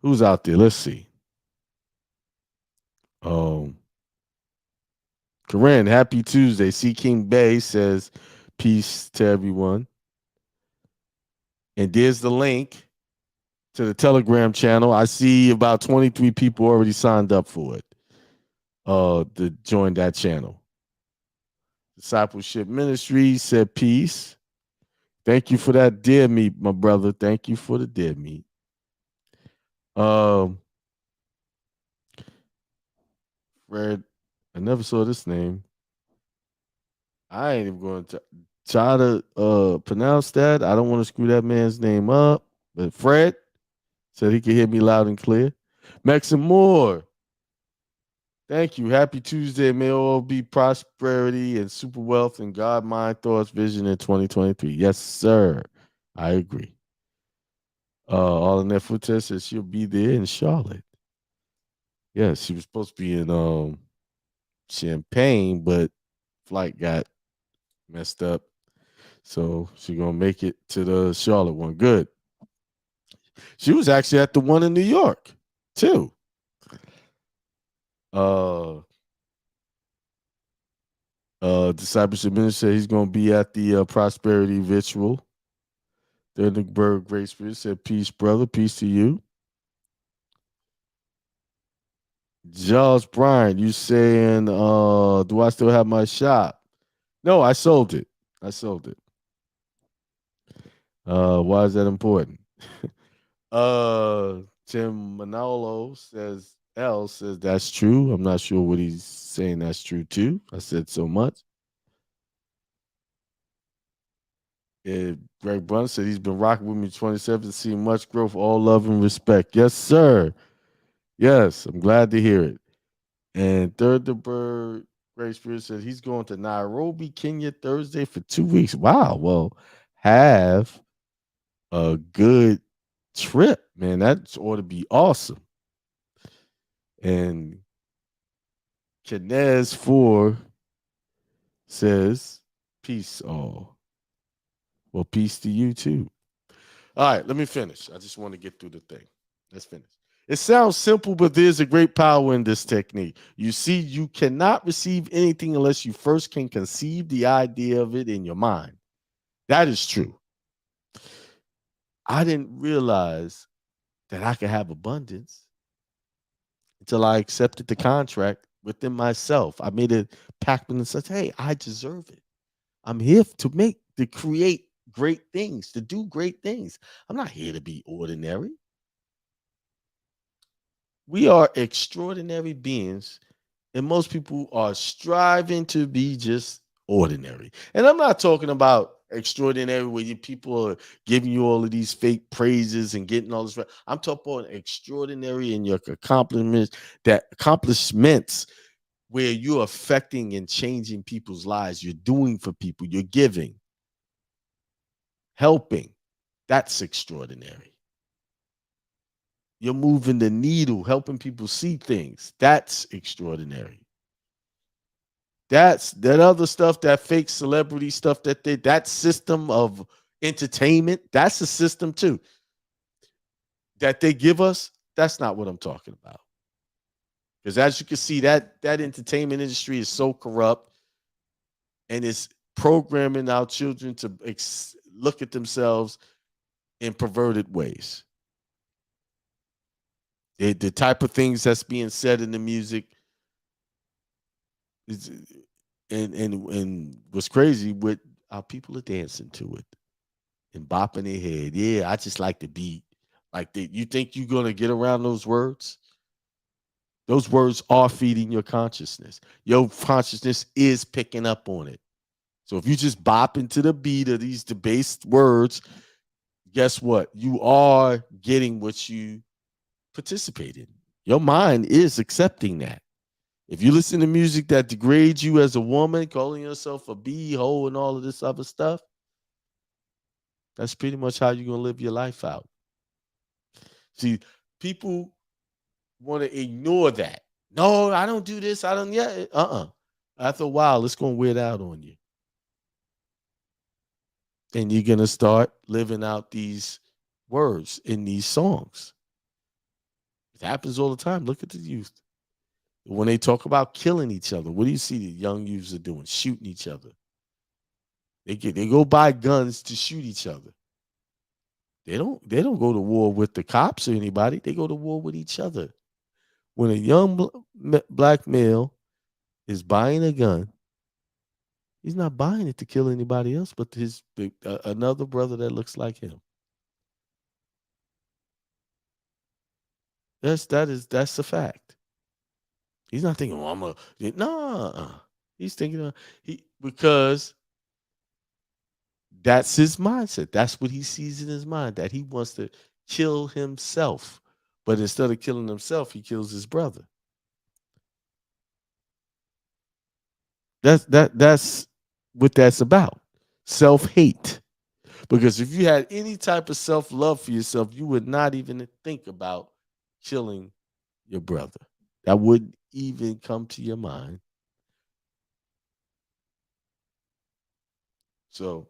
S1: Who's out there? Let's see. Um, Corinne, happy Tuesday. C. King Bay says, peace to everyone. And there's the link to the Telegram channel. I see about 23 people already signed up for it. To join that channel. Discipleship Ministry said peace. Thank you for that deer meat, my brother. Thank you for the deer meat. Fred, I never saw this name. I ain't even going to try to pronounce that. I don't want to screw that man's name up. But Fred said he could hear me loud and clear. Maxim Moore, thank you. Happy Tuesday. May all be prosperity and super wealth and God, mind, thoughts, vision in 2023. Yes, sir. I agree. All in that footsteps says she'll be there in Charlotte. Yes, she was supposed to be in Champaign, but flight got messed up. So she's gonna make it to the Charlotte one. Good. She was actually at the one in New York, too. Discipleship Minister, he's gonna be at the Prosperity Ritual. Thunderbird Great Spirit said, peace, brother, peace to you. Charles Bryan, you saying, do I still have my shop? No, I sold it. Why is that important? Tim Manolo says that's true. I'm not sure what he's saying that's true too. I said so much. Greg Brunn said he's been rocking with me 27, seeing much growth, all love and respect. Yes, sir. Yes, I'm glad to hear it. And Third the Bird, Great Spirit said he's going to Nairobi, Kenya Thursday for 2 weeks. Wow. Well, have a good trip, man. That ought to be awesome. And Kinez 4 says, peace all. Well, peace to you too. All right, let me finish. I just want to get through the thing. Let's finish. It sounds simple, but there's a great power in this technique. You see, you cannot receive anything unless you first can conceive the idea of it in your mind. That is true. I didn't realize that I could have abundance until I accepted the contract within myself. I made a pact with and said, hey, I deserve it. I'm here to create great things, to do great things. I'm not here to be ordinary. We are extraordinary beings, and most people are striving to be just ordinary. And I'm not talking about extraordinary where people are giving you all of these fake praises and getting all this. I'm talking about extraordinary in your accomplishments where you're affecting and changing people's lives. You're doing for people. You're giving, helping. That's extraordinary. You're moving the needle, helping people see things. That's extraordinary. That's that other stuff, that fake celebrity stuff that system of entertainment, that's a system too. That they give us, that's not what I'm talking about. Because as you can see, that entertainment industry is so corrupt and it's programming our children to look at themselves in perverted ways. The type of things that's being said in the music is, and what's crazy, with our people are dancing to it and bopping their head. Yeah, I just like the beat. Like you think you're gonna get around those words? Those words are feeding your consciousness. Your consciousness is picking up on it. So if you just bop into the beat of these debased words, guess what? You are getting what you participate in. Your mind is accepting that. If you listen to music that degrades you as a woman, calling yourself a b-hole and all of this other stuff, that's pretty much how you're going to live your life out. See, people want to ignore that. No, I don't do this. I don't. Yeah. After a while, it's going to wear out on you. And you're going to start living out these words in these songs. It happens all the time. Look at the youth. When they talk about killing each other, what do you see the young youths are doing? Shooting each other. They go buy guns to shoot each other. They don't go to war with the cops or anybody. They go to war with each other. When a young black male is buying a gun, he's not buying it to kill anybody else but his another brother that looks like him. That's a fact. He's not thinking, I'm a nah. He's thinking because that's his mindset. That's what he sees in his mind, that he wants to kill himself. But instead of killing himself, he kills his brother. That's what that's about. Self-hate. Because if you had any type of self-love for yourself, you would not even think about killing your brother. That wouldn't even come to your mind. So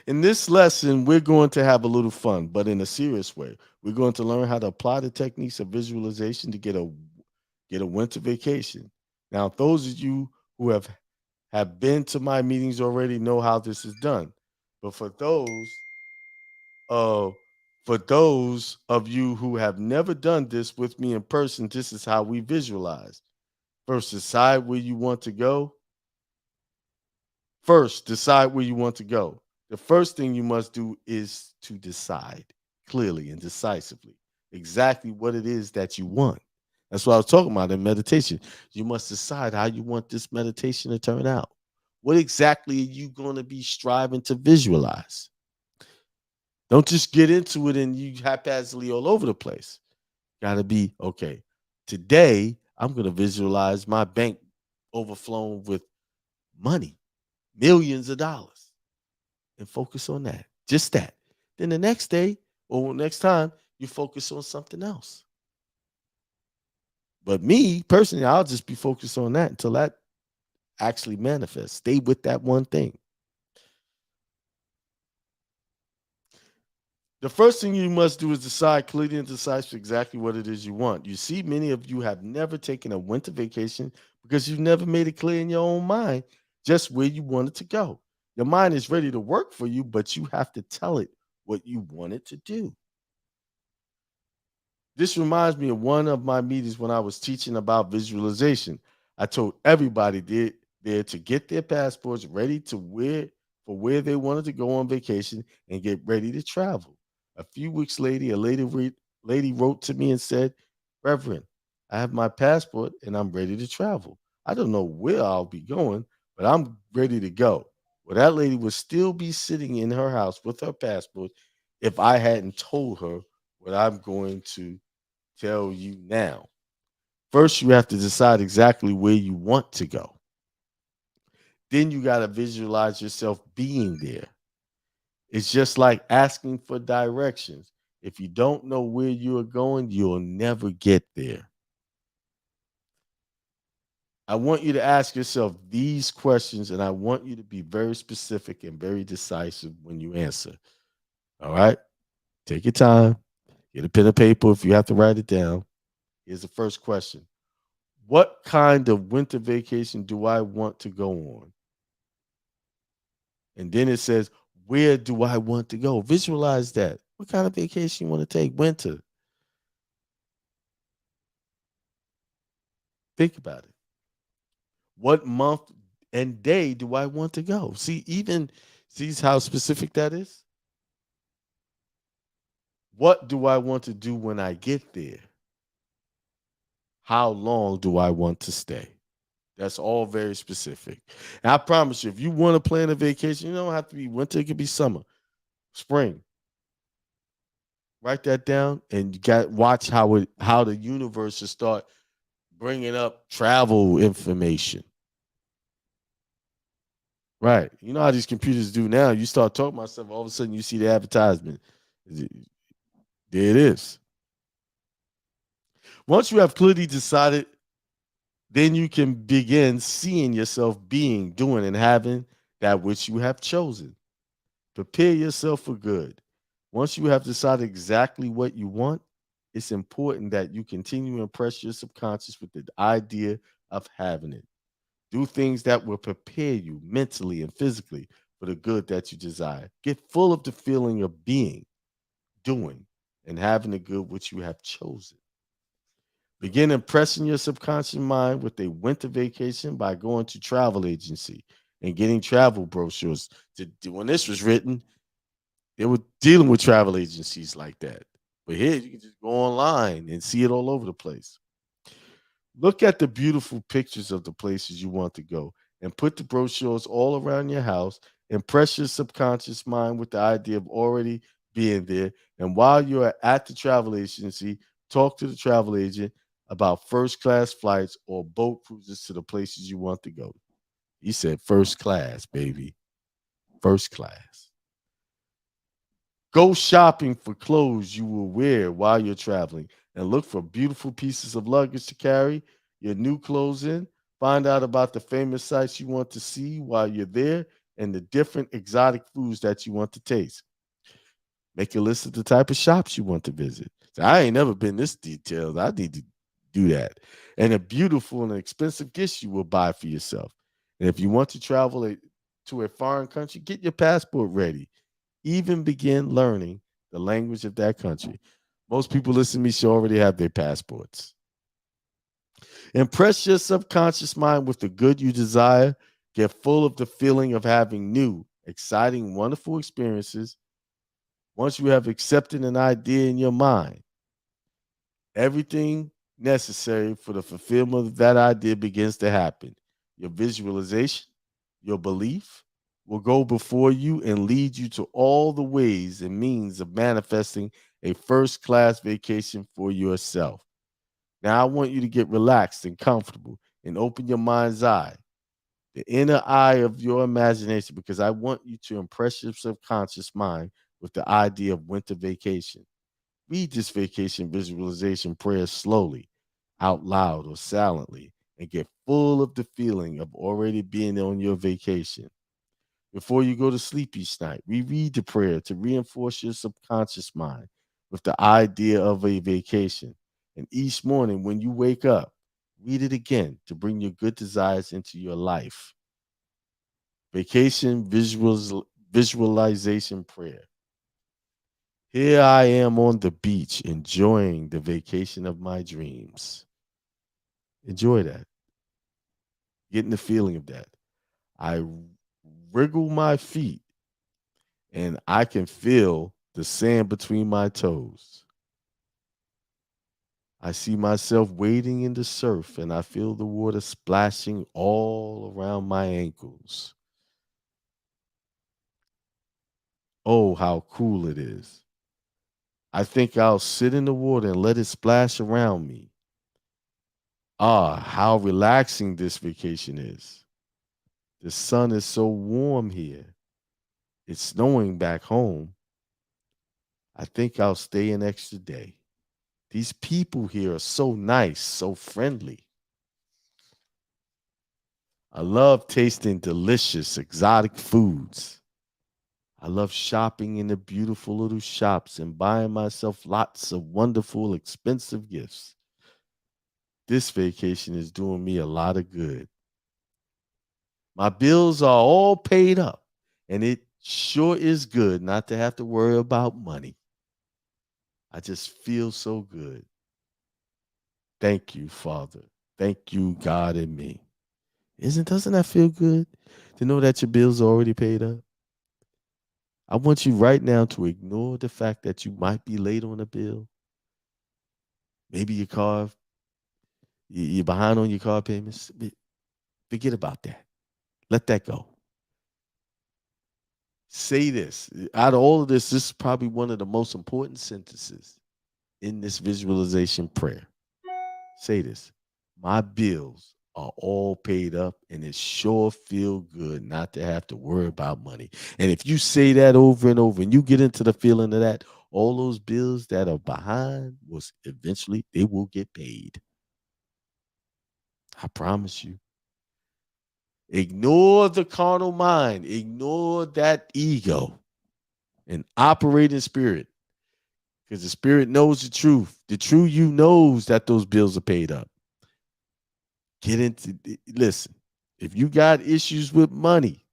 S1: in this lesson, we're going to have a little fun, but in a serious way. We're going to learn how to apply the techniques of visualization to get a winter vacation. Now, those of you who have been to my meetings already know how this is done. But for those of you who have never done this with me in person, this is how we visualize. First, decide where you want to go. The first thing you must do is to decide clearly and decisively exactly what it is that you want. That's what I was talking about in meditation. You must decide how you want this meditation to turn out. What exactly are you going to be striving to visualize? Don't just get into it and you haphazardly all over the place. Got to be, okay, today I'm going to visualize my bank overflowing with money, millions of dollars, and focus on that. Just that. Then the next day or next time, you focus on something else. But me, personally, I'll just be focused on that until that actually manifests. Stay with that one thing. The first thing you must do is decide clearly and decisively exactly what it is you want. You see, many of you have never taken a winter vacation because you've never made it clear in your own mind just where you want it to go. Your mind is ready to work for you, but you have to tell it what you want it to do. This reminds me of one of my meetings when I was teaching about visualization. I told everybody there to get their passports ready to where they wanted to go on vacation and get ready to travel. A few weeks later, a lady wrote to me and said, "Reverend, I have my passport and I'm ready to travel. I don't know where I'll be going, but I'm ready to go." Well, that lady would still be sitting in her house with her passport if I hadn't told her what I'm going to tell you now. First, you have to decide exactly where you want to go. Then you got to visualize yourself being there. It's just like asking for directions. If you don't know where you are going, you'll never get there. I want you to ask yourself these questions, and I want you to be very specific and very decisive when you answer. All right? Take your time. Get a pen and paper if you have to write it down. Here's the first question. What kind of winter vacation do I want to go on? And then it says, where do I want to go? Visualize that. What kind of vacation you want to take? Winter. Think about it. What month and day do I want to go? See how specific that is? What do I want to do when I get there? How long do I want to stay? That's all very specific. And I promise you, if you want to plan a vacation, you don't have to be winter. It could be summer, spring. Write that down, and you got watch how the universe will start bringing up travel information. Right. You know how these computers do now. You start talking about stuff, all of a sudden you see the advertisement. There it is. Once you have clearly decided Then you can begin seeing yourself being, doing, and having that which you have chosen. Prepare yourself for good. Once you have decided exactly what you want, it's important that you continue to impress your subconscious with the idea of having it. Do things that will prepare you mentally and physically for the good that you desire. Get full of the feeling of being, doing, and having the good which you have chosen. Begin impressing your subconscious mind with a winter vacation by going to travel agency and getting travel brochures. When this was written, they were dealing with travel agencies like that. But here you can just go online and see it all over the place. Look at the beautiful pictures of the places you want to go and put the brochures all around your house. Impress your subconscious mind with the idea of already being there. And while you're at the travel agency, talk to the travel agent about first class flights or boat cruises to the places you want to go. He said first class, baby. First class. Go shopping for clothes you will wear while you're traveling and look for beautiful pieces of luggage to carry your new clothes in. Find out about the famous sites you want to see while you're there and the different exotic foods that you want to taste. Make a list of the type of shops you want to visit. So I ain't never been this detailed. I need to do that. And the beautiful and expensive gifts you will buy for yourself. And if you want to travel to a foreign country, get your passport ready. Even begin learning the language of that country. Most people listening to me should already have their passports. Impress your subconscious mind with the good you desire. Get full of the feeling of having new, exciting, wonderful experiences. Once you have accepted an idea in your mind, everything necessary for the fulfillment of that idea begins to happen. Your visualization, your belief, will go before you and lead you to all the ways and means of manifesting a first class vacation for yourself. Now, I want you to get relaxed and comfortable and open your mind's eye, the inner eye of your imagination, because I want you to impress your subconscious mind with the idea of winter vacation. Read this vacation visualization prayer slowly, out loud or silently, and get full of the feeling of already being on your vacation. Before you go to sleep each night, reread the prayer to reinforce your subconscious mind with the idea of a vacation. And each morning when you wake up, read it again to bring your good desires into your life. Vacation visualization prayer. Here I am on the beach enjoying the vacation of my dreams. Enjoy that. Getting the feeling of that. I wriggle my feet and I can feel the sand between my toes. I see myself wading in the surf and I feel the water splashing all around my ankles. Oh, how cool it is. I think I'll sit in the water and let it splash around me. Ah, how relaxing this vacation is. The sun is so warm here. It's snowing back home. I think I'll stay an extra day. These people here are so nice, so friendly. I love tasting delicious, exotic foods. I love shopping in the beautiful little shops and buying myself lots of wonderful, expensive gifts. This vacation is doing me a lot of good. My bills are all paid up, and it sure is good not to have to worry about money. I just feel so good. Thank you, Father. Thank you, God, and me. Doesn't that feel good to know that your bills are already paid up? I want you right now to ignore the fact that you might be late on a bill. Maybe your car, you're behind on your car payments. Forget about that. Let that go. Say this. Out of all of this, this is probably one of the most important sentences in this visualization prayer. Say this. My bills are all paid up and it sure feel good not to have to worry about money. And if you say that over and over and you get into the feeling of that, all those bills that are behind will eventually they will get paid. I promise you. Ignore the carnal mind. Ignore that ego and operate in spirit. Because the spirit knows the truth. The true you knows that those bills are paid up. Listen, if you got issues with money,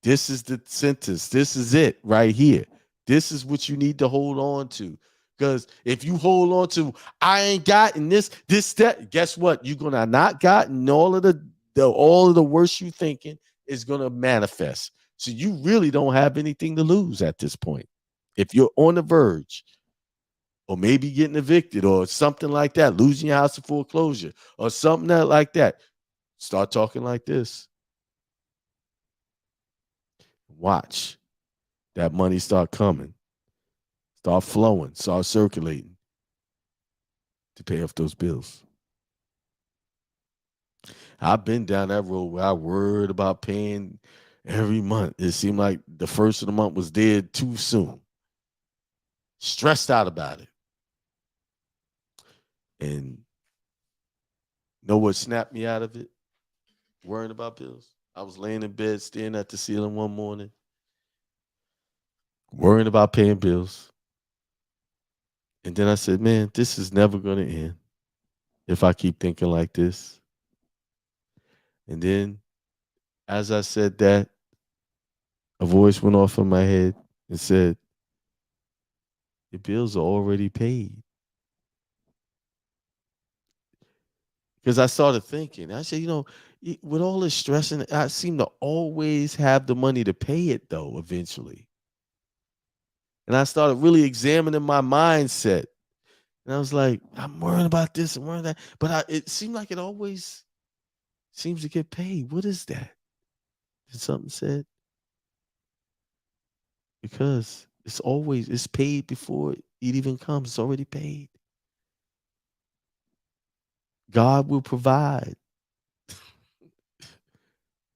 S1: this is the sentence. This is it right here. This is what you need to hold on to. Because if you hold on to, I ain't gotten this, that, guess what? You're gonna not gotten all of the worst you thinking is gonna manifest. So you really don't have anything to lose at this point. If you're on the verge, or maybe getting evicted, or something like that, losing your house to foreclosure, or something like that, start talking like this. Watch that money start coming, start flowing, start circulating to pay off those bills. I've been down that road where I worried about paying every month. It seemed like the first of the month was dead too soon. Stressed out about it. And know what snapped me out of it? Worrying about bills. I was laying in bed, staring at the ceiling one morning, worrying about paying bills. And then I said, man, this is never going to end if I keep thinking like this. And then as I said that, a voice went off in my head and said, your bills are already paid. Because I started thinking, I said, with all this stressing, I seem to always have the money to pay it, though, eventually. And I started really examining my mindset. And I was like, I'm worrying about this and worrying that. But it seemed like it always seems to get paid. What is that? Did something said? Because it's paid before it even comes. It's already paid. God will provide.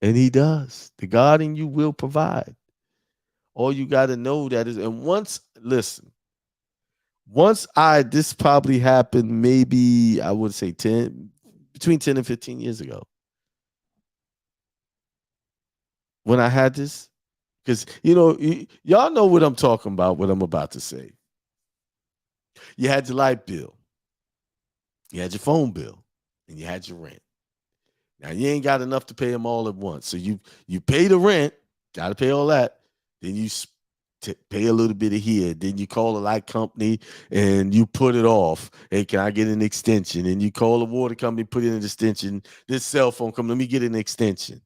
S1: And he does. The God in you will provide. All you got to know that is, and this probably happened maybe, I would say between 10 and 15 years ago. When I had this, because, y'all know what I'm talking about, what I'm about to say. You had your light bill, you had your phone bill, and you had your rent. Now, you ain't got enough to pay them all at once. So you pay the rent, got to pay all that. Then you pay a little bit of here. Then you call a light company and you put it off. Hey, can I get an extension? And you call the water company, put in an extension. This cell phone company, let me get an extension.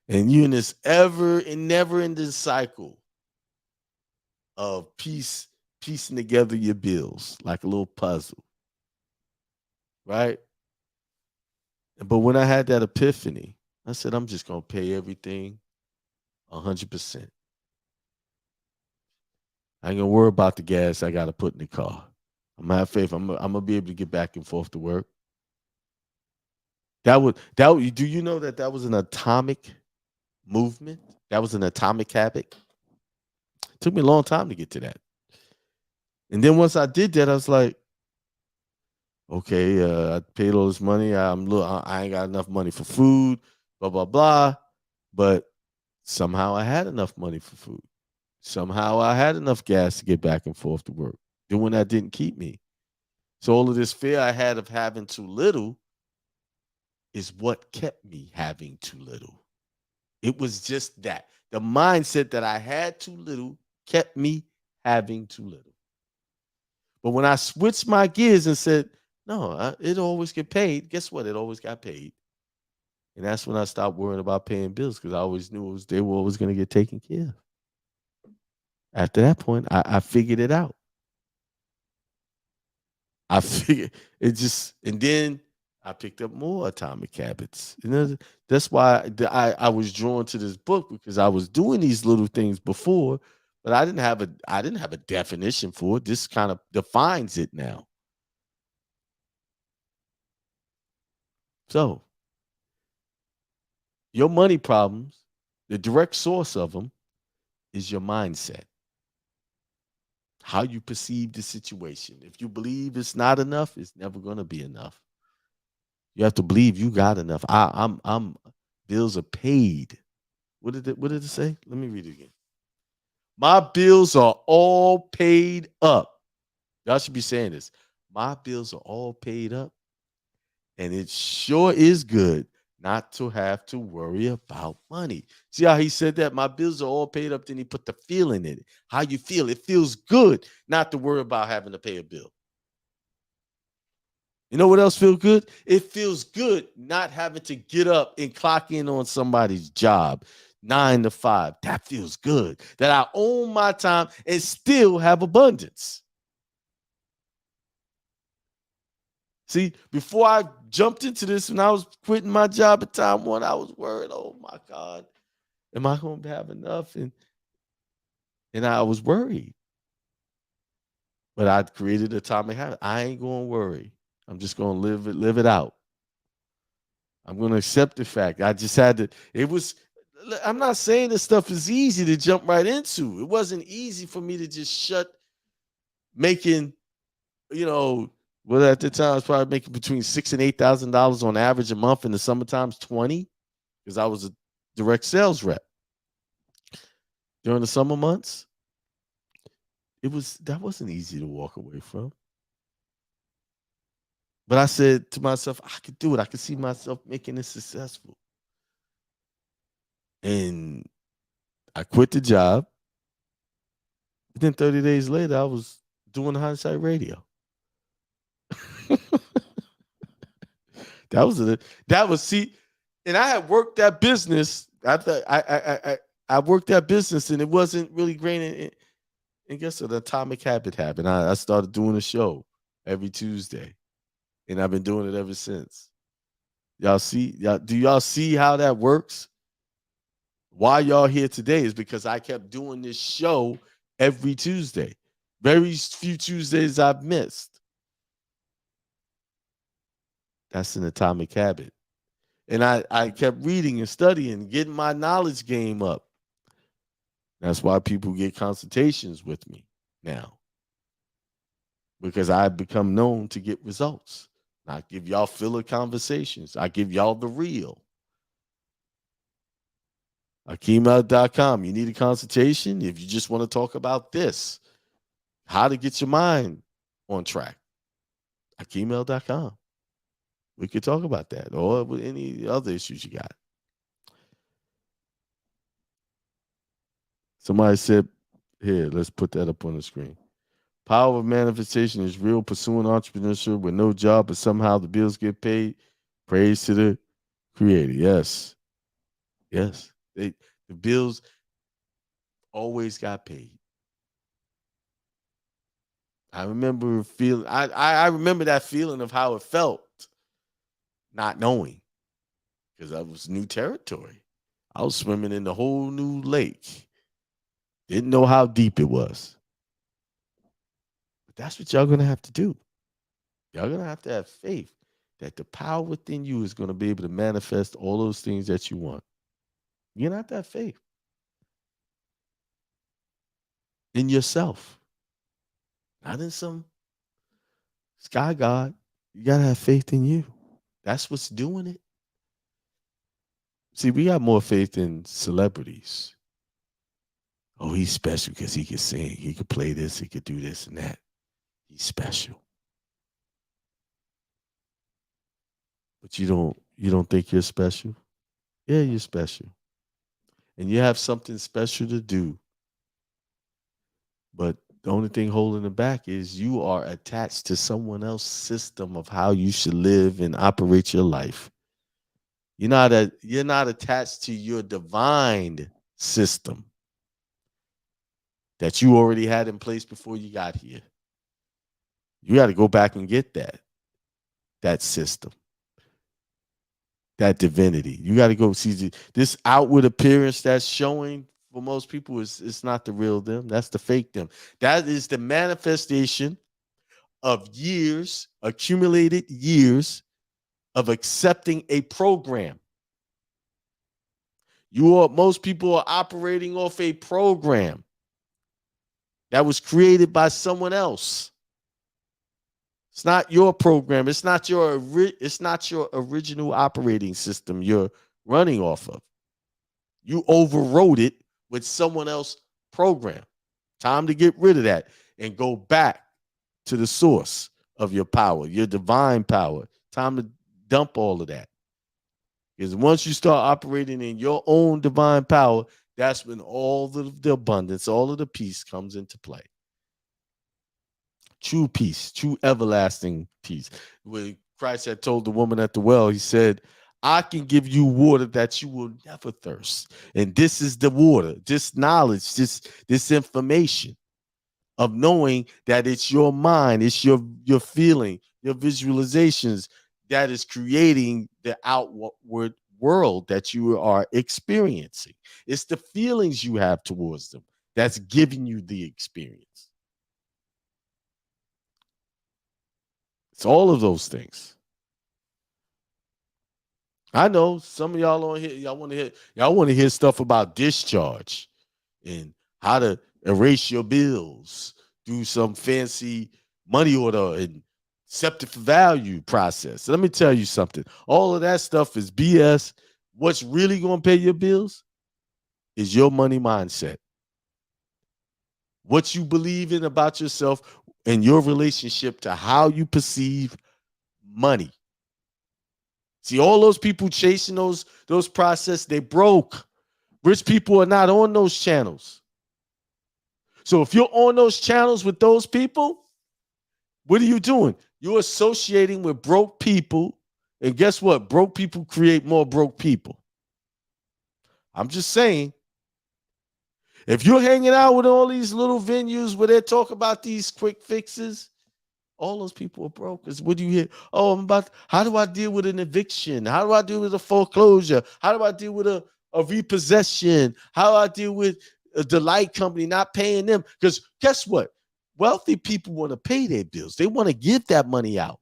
S1: And you're in this ever and never ending cycle of piecing together your bills like a little puzzle. Right? But when I had that epiphany, I said, I'm just going to pay everything 100%. I ain't going to worry about the gas I got to put in the car. I'm going to have faith. I'm going to be able to get back and forth to work. Do you know that was an atomic movement? That was an atomic habit. It took me a long time to get to that. And then once I did that, I was like, okay, I paid all this money. I ain't got enough money for food, blah, blah, blah. But somehow I had enough money for food. Somehow I had enough gas to get back and forth to work. Doing that didn't keep me. So all of this fear I had of having too little is what kept me having too little. It was just that. The mindset that I had too little kept me having too little. But when I switched my gears and said, no, it always get paid. Guess what? It always got paid. And that's when I stopped worrying about paying bills, because I always knew they were always going to get taken care of. After that point, I figured it out. I figured it just, and then I picked up more atomic habits. That's why I was drawn to this book, because I was doing these little things before, but I didn't have a definition for it. This kind of defines it now. So, your money problems, the direct source of them is your mindset. how you perceive the situation. If you believe it's not enough, it's never going to be enough. You have to believe you got enough. I'm bills are paid. What did it say? Let me read it again. My bills are all paid up. Y'all should be saying this. My bills are all paid up. And it sure is good not to have to worry about money. See how he said that? My bills are all paid up. Then he put the feeling in it. How you feel. It feels good not to worry about having to pay a bill. You know what else feels good? It feels good not having to get up and clock in on somebody's job 9 to 5. That feels good. That I own my time and still have abundance. See, before I jumped into this, when I was quitting my job at Time One, I was worried, oh my God, am I going to have enough? And I was worried. But I created Atomic Habit. I ain't going to worry. I'm just going to live it out. I'm going to accept the fact. I just had to, I'm not saying this stuff is easy to jump right into. It wasn't easy for me to just shut making, well, at the time I was probably making between $6,000 and $8,000 on average a month. In the summertime, 20, because I was a direct sales rep. During the summer months, that wasn't easy to walk away from. But I said to myself, I could do it. I could see myself making it successful. And I quit the job. Then 30 days later, I was doing Hindsight Radio. And I had worked that business. I worked that business, and it wasn't really great. And guess what? The Atomic Habit happened. I started doing a show every Tuesday, and I've been doing it ever since. Do y'all see how that works? Why y'all here today is because I kept doing this show every Tuesday. Very few Tuesdays I've missed. That's an Atomic Habit. And I kept reading and studying, getting my knowledge game up. That's why people get consultations with me now. Because I've become known to get results. I give y'all filler conversations. I give y'all the real. Akeemel.com. You need a consultation? If you just want to talk about this, how to get your mind on track. Akeemel.com. We could talk about that or with any other issues you got. Somebody said, here, let's put that up on the screen. Power of manifestation is real. Pursuing entrepreneurship with no job, but somehow the bills get paid. Praise to the Creator. Yes. Yes. The bills always got paid. I remember feeling, I remember that feeling of how it felt, not knowing, because that was new territory. I was swimming in the whole new lake. Didn't know how deep it was. But that's what y'all going to have to do. Y'all going to have faith that the power within you is going to be able to manifest all those things that you want. You're going to have faith in yourself, not in some sky god. You got to have faith in you. That's what's doing it. See, we got more faith in celebrities. Oh, he's special because he can sing. He could play this. He could do this and that. He's special. But you don't think you're special? Yeah, you're special. And you have something special to do. But the only thing holding it back is you are attached to someone else's system of how you should live and operate your life. You're not attached to your divine system that you already had in place before you got here. You got to go back and get that system, that divinity. You got to go see this outward appearance that's showing for most people is not the real them. That's the fake them. That is the manifestation of years, accumulated years of accepting a program. Most people are operating off a program. that was created by someone else. It's not your program. It's not your original operating system you're running off of. You overrode it with someone else's program. Time to get rid of that and go back to the source of your power, your divine power. Time to dump all of that. Because once you start operating in your own divine power, that's when all the abundance, all of the peace comes into play. True peace, true everlasting peace. When Christ had told the woman at the well, he said, I can give you water that you will never thirst. And this is the water, this knowledge, this information of knowing that it's your mind, it's your feeling, your visualizations that is creating the outward world that you are experiencing. It's the feelings you have towards them that's giving you the experience. It's all of those things. I know some of y'all on here, y'all want to hear stuff about discharge and how to erase your bills, do some fancy money order and accepted for value process. So let me tell you something. All of that stuff is BS. What's really going to pay your bills is your money mindset. What you believe in about yourself and your relationship to how you perceive money. See, all those people chasing those process, they broke. Rich people are not on those channels. So if you're on those channels with those people, what are you doing? You're associating with broke people. And guess what? Broke people create more broke people. I'm just saying. If you're hanging out with all these little venues where they talk about these quick fixes, all those people are broke. Because what do you hear? Oh, how do I deal with an eviction? How do I deal with a foreclosure? How do I deal with a repossession? How do I deal with the light company not paying them? Because guess what? Wealthy people want to pay their bills. They want to give that money out.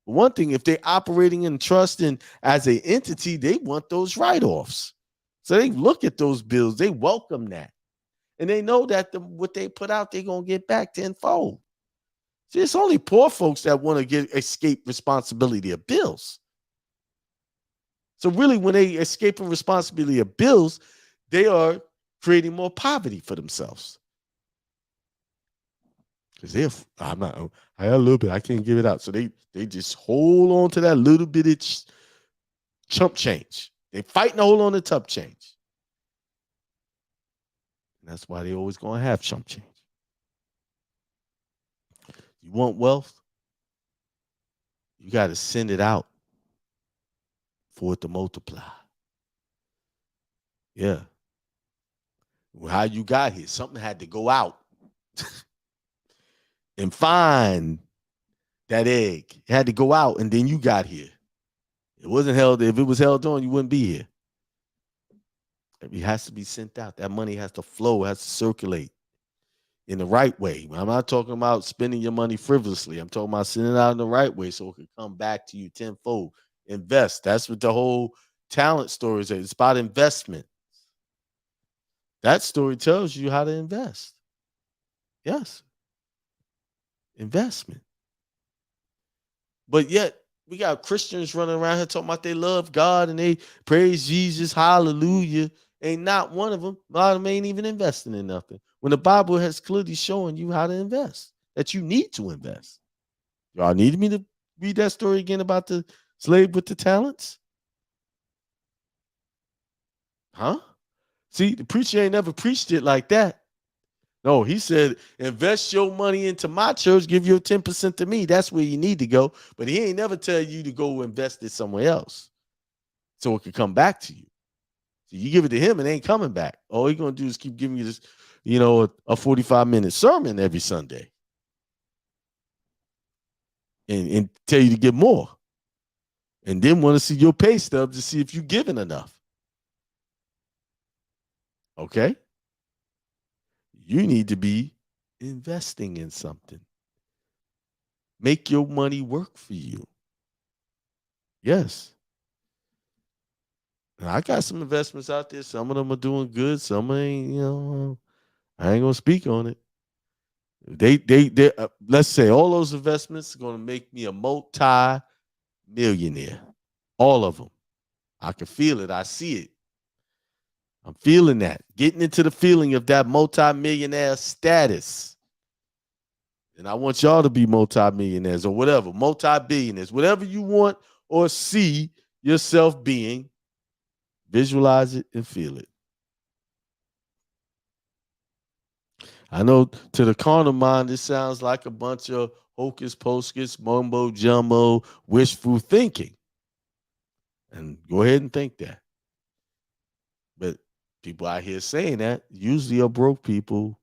S1: One thing, if they're operating in trust and as an entity, they want those write-offs. So they look at those bills. They welcome that. And they know that what they put out, they're going to get back tenfold. See, it's only poor folks that want to escape responsibility of bills. So really, when they escape from responsibility of bills, they are creating more poverty for themselves. Because I got a little bit, I can't give it out. So they just hold on to that little bit of chump change. They fighting to hold on to chump change. And that's why they always going to have chump change. You want wealth? You got to send it out for it to multiply. Yeah. Well, how you got here? Something had to go out and find that egg. It had to go out, and then you got here. It wasn't held. If it was held on, you wouldn't be here. It has to be sent out. That money has to flow, has to circulate in the right way. I'm not talking about spending your money frivolously. I'm talking about sending it out in the right way so it can come back to you tenfold. Invest. That's what the whole talent story is. It's about investment. That story tells you how to invest. Yes. Investment. But yet, we got Christians running around here talking about they love God and they praise Jesus, hallelujah. Ain't not one of them. A lot of them ain't even investing in nothing. When the Bible has clearly shown you how to invest, that you need to invest. Y'all need me to read that story again about the slave with the talents? Huh? See, the preacher ain't never preached it like that. No, he said, invest your money into my church, give your 10% to me. That's where you need to go. But he ain't never tell you to go invest it somewhere else so it could come back to you. So you give it to him, it ain't coming back. All he's going to do is keep giving you this, a 45-minute sermon every Sunday and tell you to give more. And then want to see your pay stub to see if you're giving enough. Okay? You need to be investing in something. Make your money work for you. Yes. Now, I got some investments out there. Some of them are doing good. Some ain't, I ain't going to speak on it. They let's say all those investments are going to make me a multi-millionaire. All of them. I can feel it. I see it. I'm feeling that. Getting into the feeling of that multi-millionaire status. And I want y'all to be multi-millionaires or whatever, multi-billionaires, whatever you want or see yourself being, visualize it and feel it. I know to the carnal mind, this sounds like a bunch of hocus pocus, mumbo jumbo, wishful thinking. And go ahead and think that. But people out here saying that usually are broke people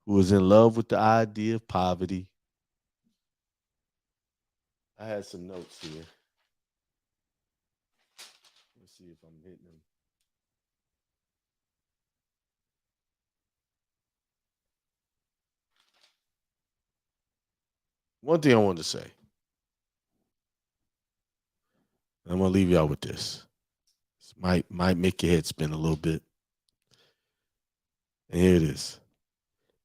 S1: who is in love with the idea of poverty. I had some notes here. Let's see if I'm hitting them. One thing I wanted to say. I'm gonna leave y'all with this. This might make your head spin a little bit. And here it is.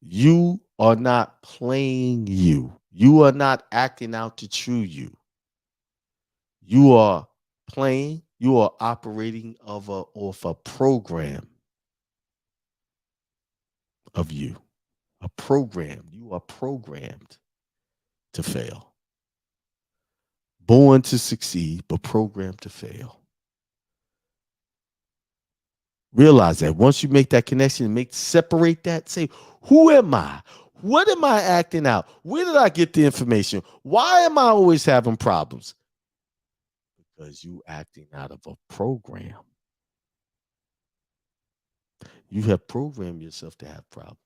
S1: You are not playing you. You are not acting out the true you. You are playing, you are operating off a program of you. A program. You are programmed to fail. Born to succeed, but programmed to fail. Realize that once you make that connection, separate that, say, who am I? What am I acting out? Where did I get the information? Why am I always having problems? Because you acting out of a program. You have programmed yourself to have problems.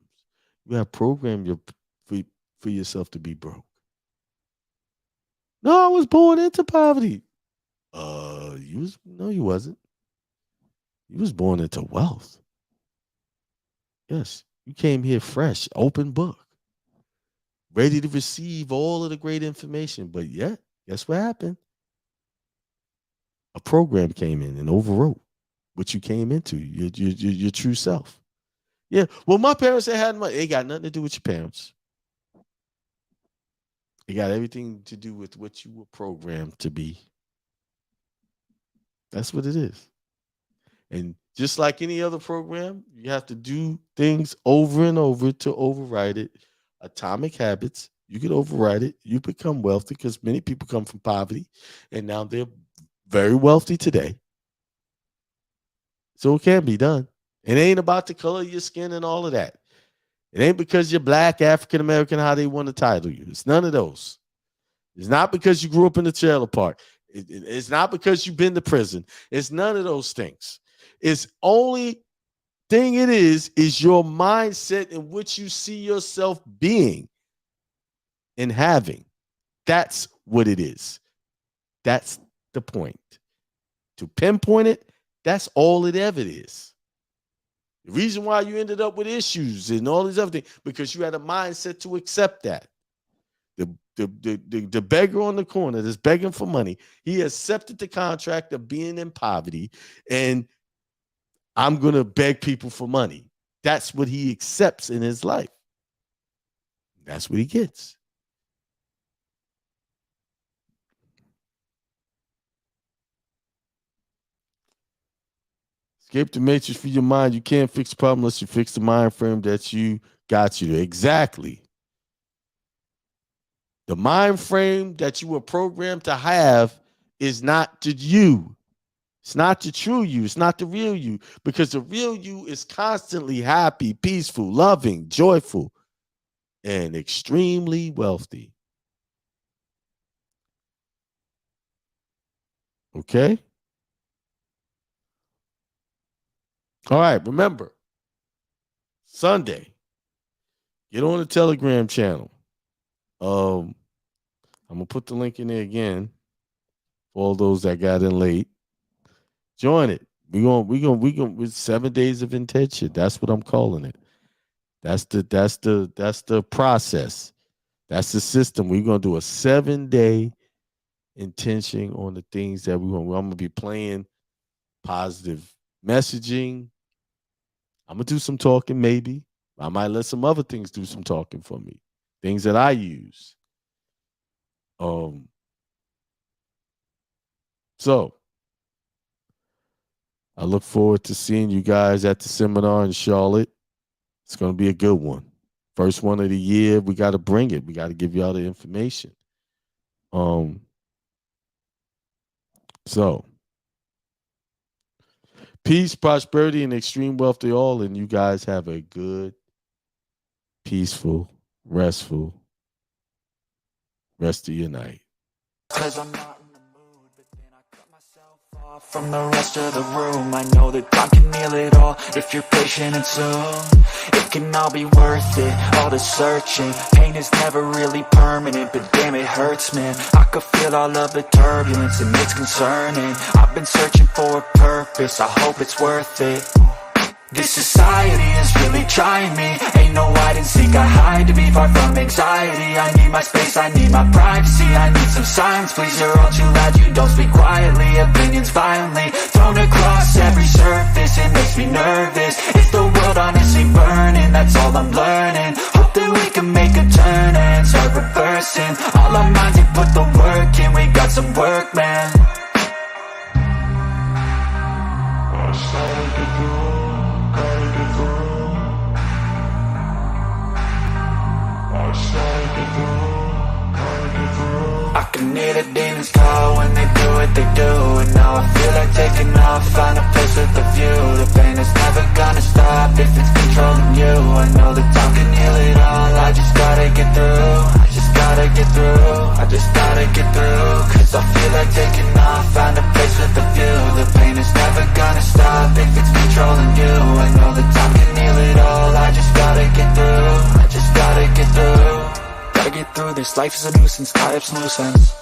S1: You have programmed for yourself to be broke. No, I was born into poverty. No, you wasn't. You was born into wealth. Yes, you came here fresh, open book, ready to receive all of the great information. But yet, guess what happened? A program came in and overwrote what you came into, your true self. Yeah, well, my parents, they had money. They got nothing to do with your parents. It got everything to do with what you were programmed to be. That's what it is. And just like any other program, you have to do things over and over to override it. Atomic habits, you can override it. You become wealthy because many people come from poverty and now they're very wealthy today. So it can be done. It ain't about the color of your skin and all of that. It ain't because you're black, African American, how they want to title you. It's none of those. It's not because you grew up in the trailer park. It's not because you've been to prison. It's none of those things. It's only thing it is your mindset in which you see yourself being and having. That's what it is. That's the point. To pinpoint it, that's all it ever is. The reason why you ended up with issues and all these other things, because you had a mindset to accept that. The beggar on the corner that's begging for money, he accepted the contract of being in poverty, and I'm going to beg people for money. That's what he accepts in his life. That's what he gets. Escape the matrix for your mind. You can't fix the problem unless you fix the mind frame that you got you to. Exactly. The mind frame that you were programmed to have is not the you. It's not the true you. It's not the real you. Because the real you is constantly happy, peaceful, loving, joyful, and extremely wealthy. Okay? All right, remember, Sunday, get on the Telegram channel. I'm gonna put the link in there again for all those that got in late. Join it. We gonna with 7 days of intention. That's what I'm calling it. That's the process. That's the system. We're gonna do a 7-day intention on the things that I'm gonna be playing positive messaging. I'm gonna do some talking, maybe. I might let some other things do some talking for me. Things that I use. So I look forward to seeing you guys at the seminar in Charlotte. It's going to be a good one. First one of the year. We got to bring it. We got to give y'all the information. So peace, prosperity, and extreme wealth to all. And you guys have a good, peaceful, restful rest of your night.
S3: 'Cause I'm not in the mood, but then I cut myself off from the rest of the room. I know that time can heal it all if you're patient and soon. It can all be worth it, all the searching. Pain is never really permanent, but damn it hurts, man. I could feel all of the turbulence and it's concerning. I've been searching for a purpose, I hope it's worth it. This society is really trying me. Ain't no hide and seek, I hide to be far from anxiety. I need my space, I need my privacy. I need some silence, please, you're all too loud. You don't speak quietly, opinions violently thrown across every surface. It makes me nervous. Is the world honestly burning? That's all I'm learning. Hope that we can make a turn and start reversing. All our minds, we put the work in. We got some work, man. I can hear the demons call when they do what they do. And now I feel like taking off, find a place with a view. The pain is never gonna stop if it's controlling you. I know that time can heal it all, I just gotta get through. I just gotta get through, I just gotta get through. Cause I feel like taking off, find a place with a view. The pain is never gonna stop if it's controlling you. I know that time can heal it all, I just gotta get through. I just gotta get through. Gotta get through this, life is a nuisance, tie up some loose ends.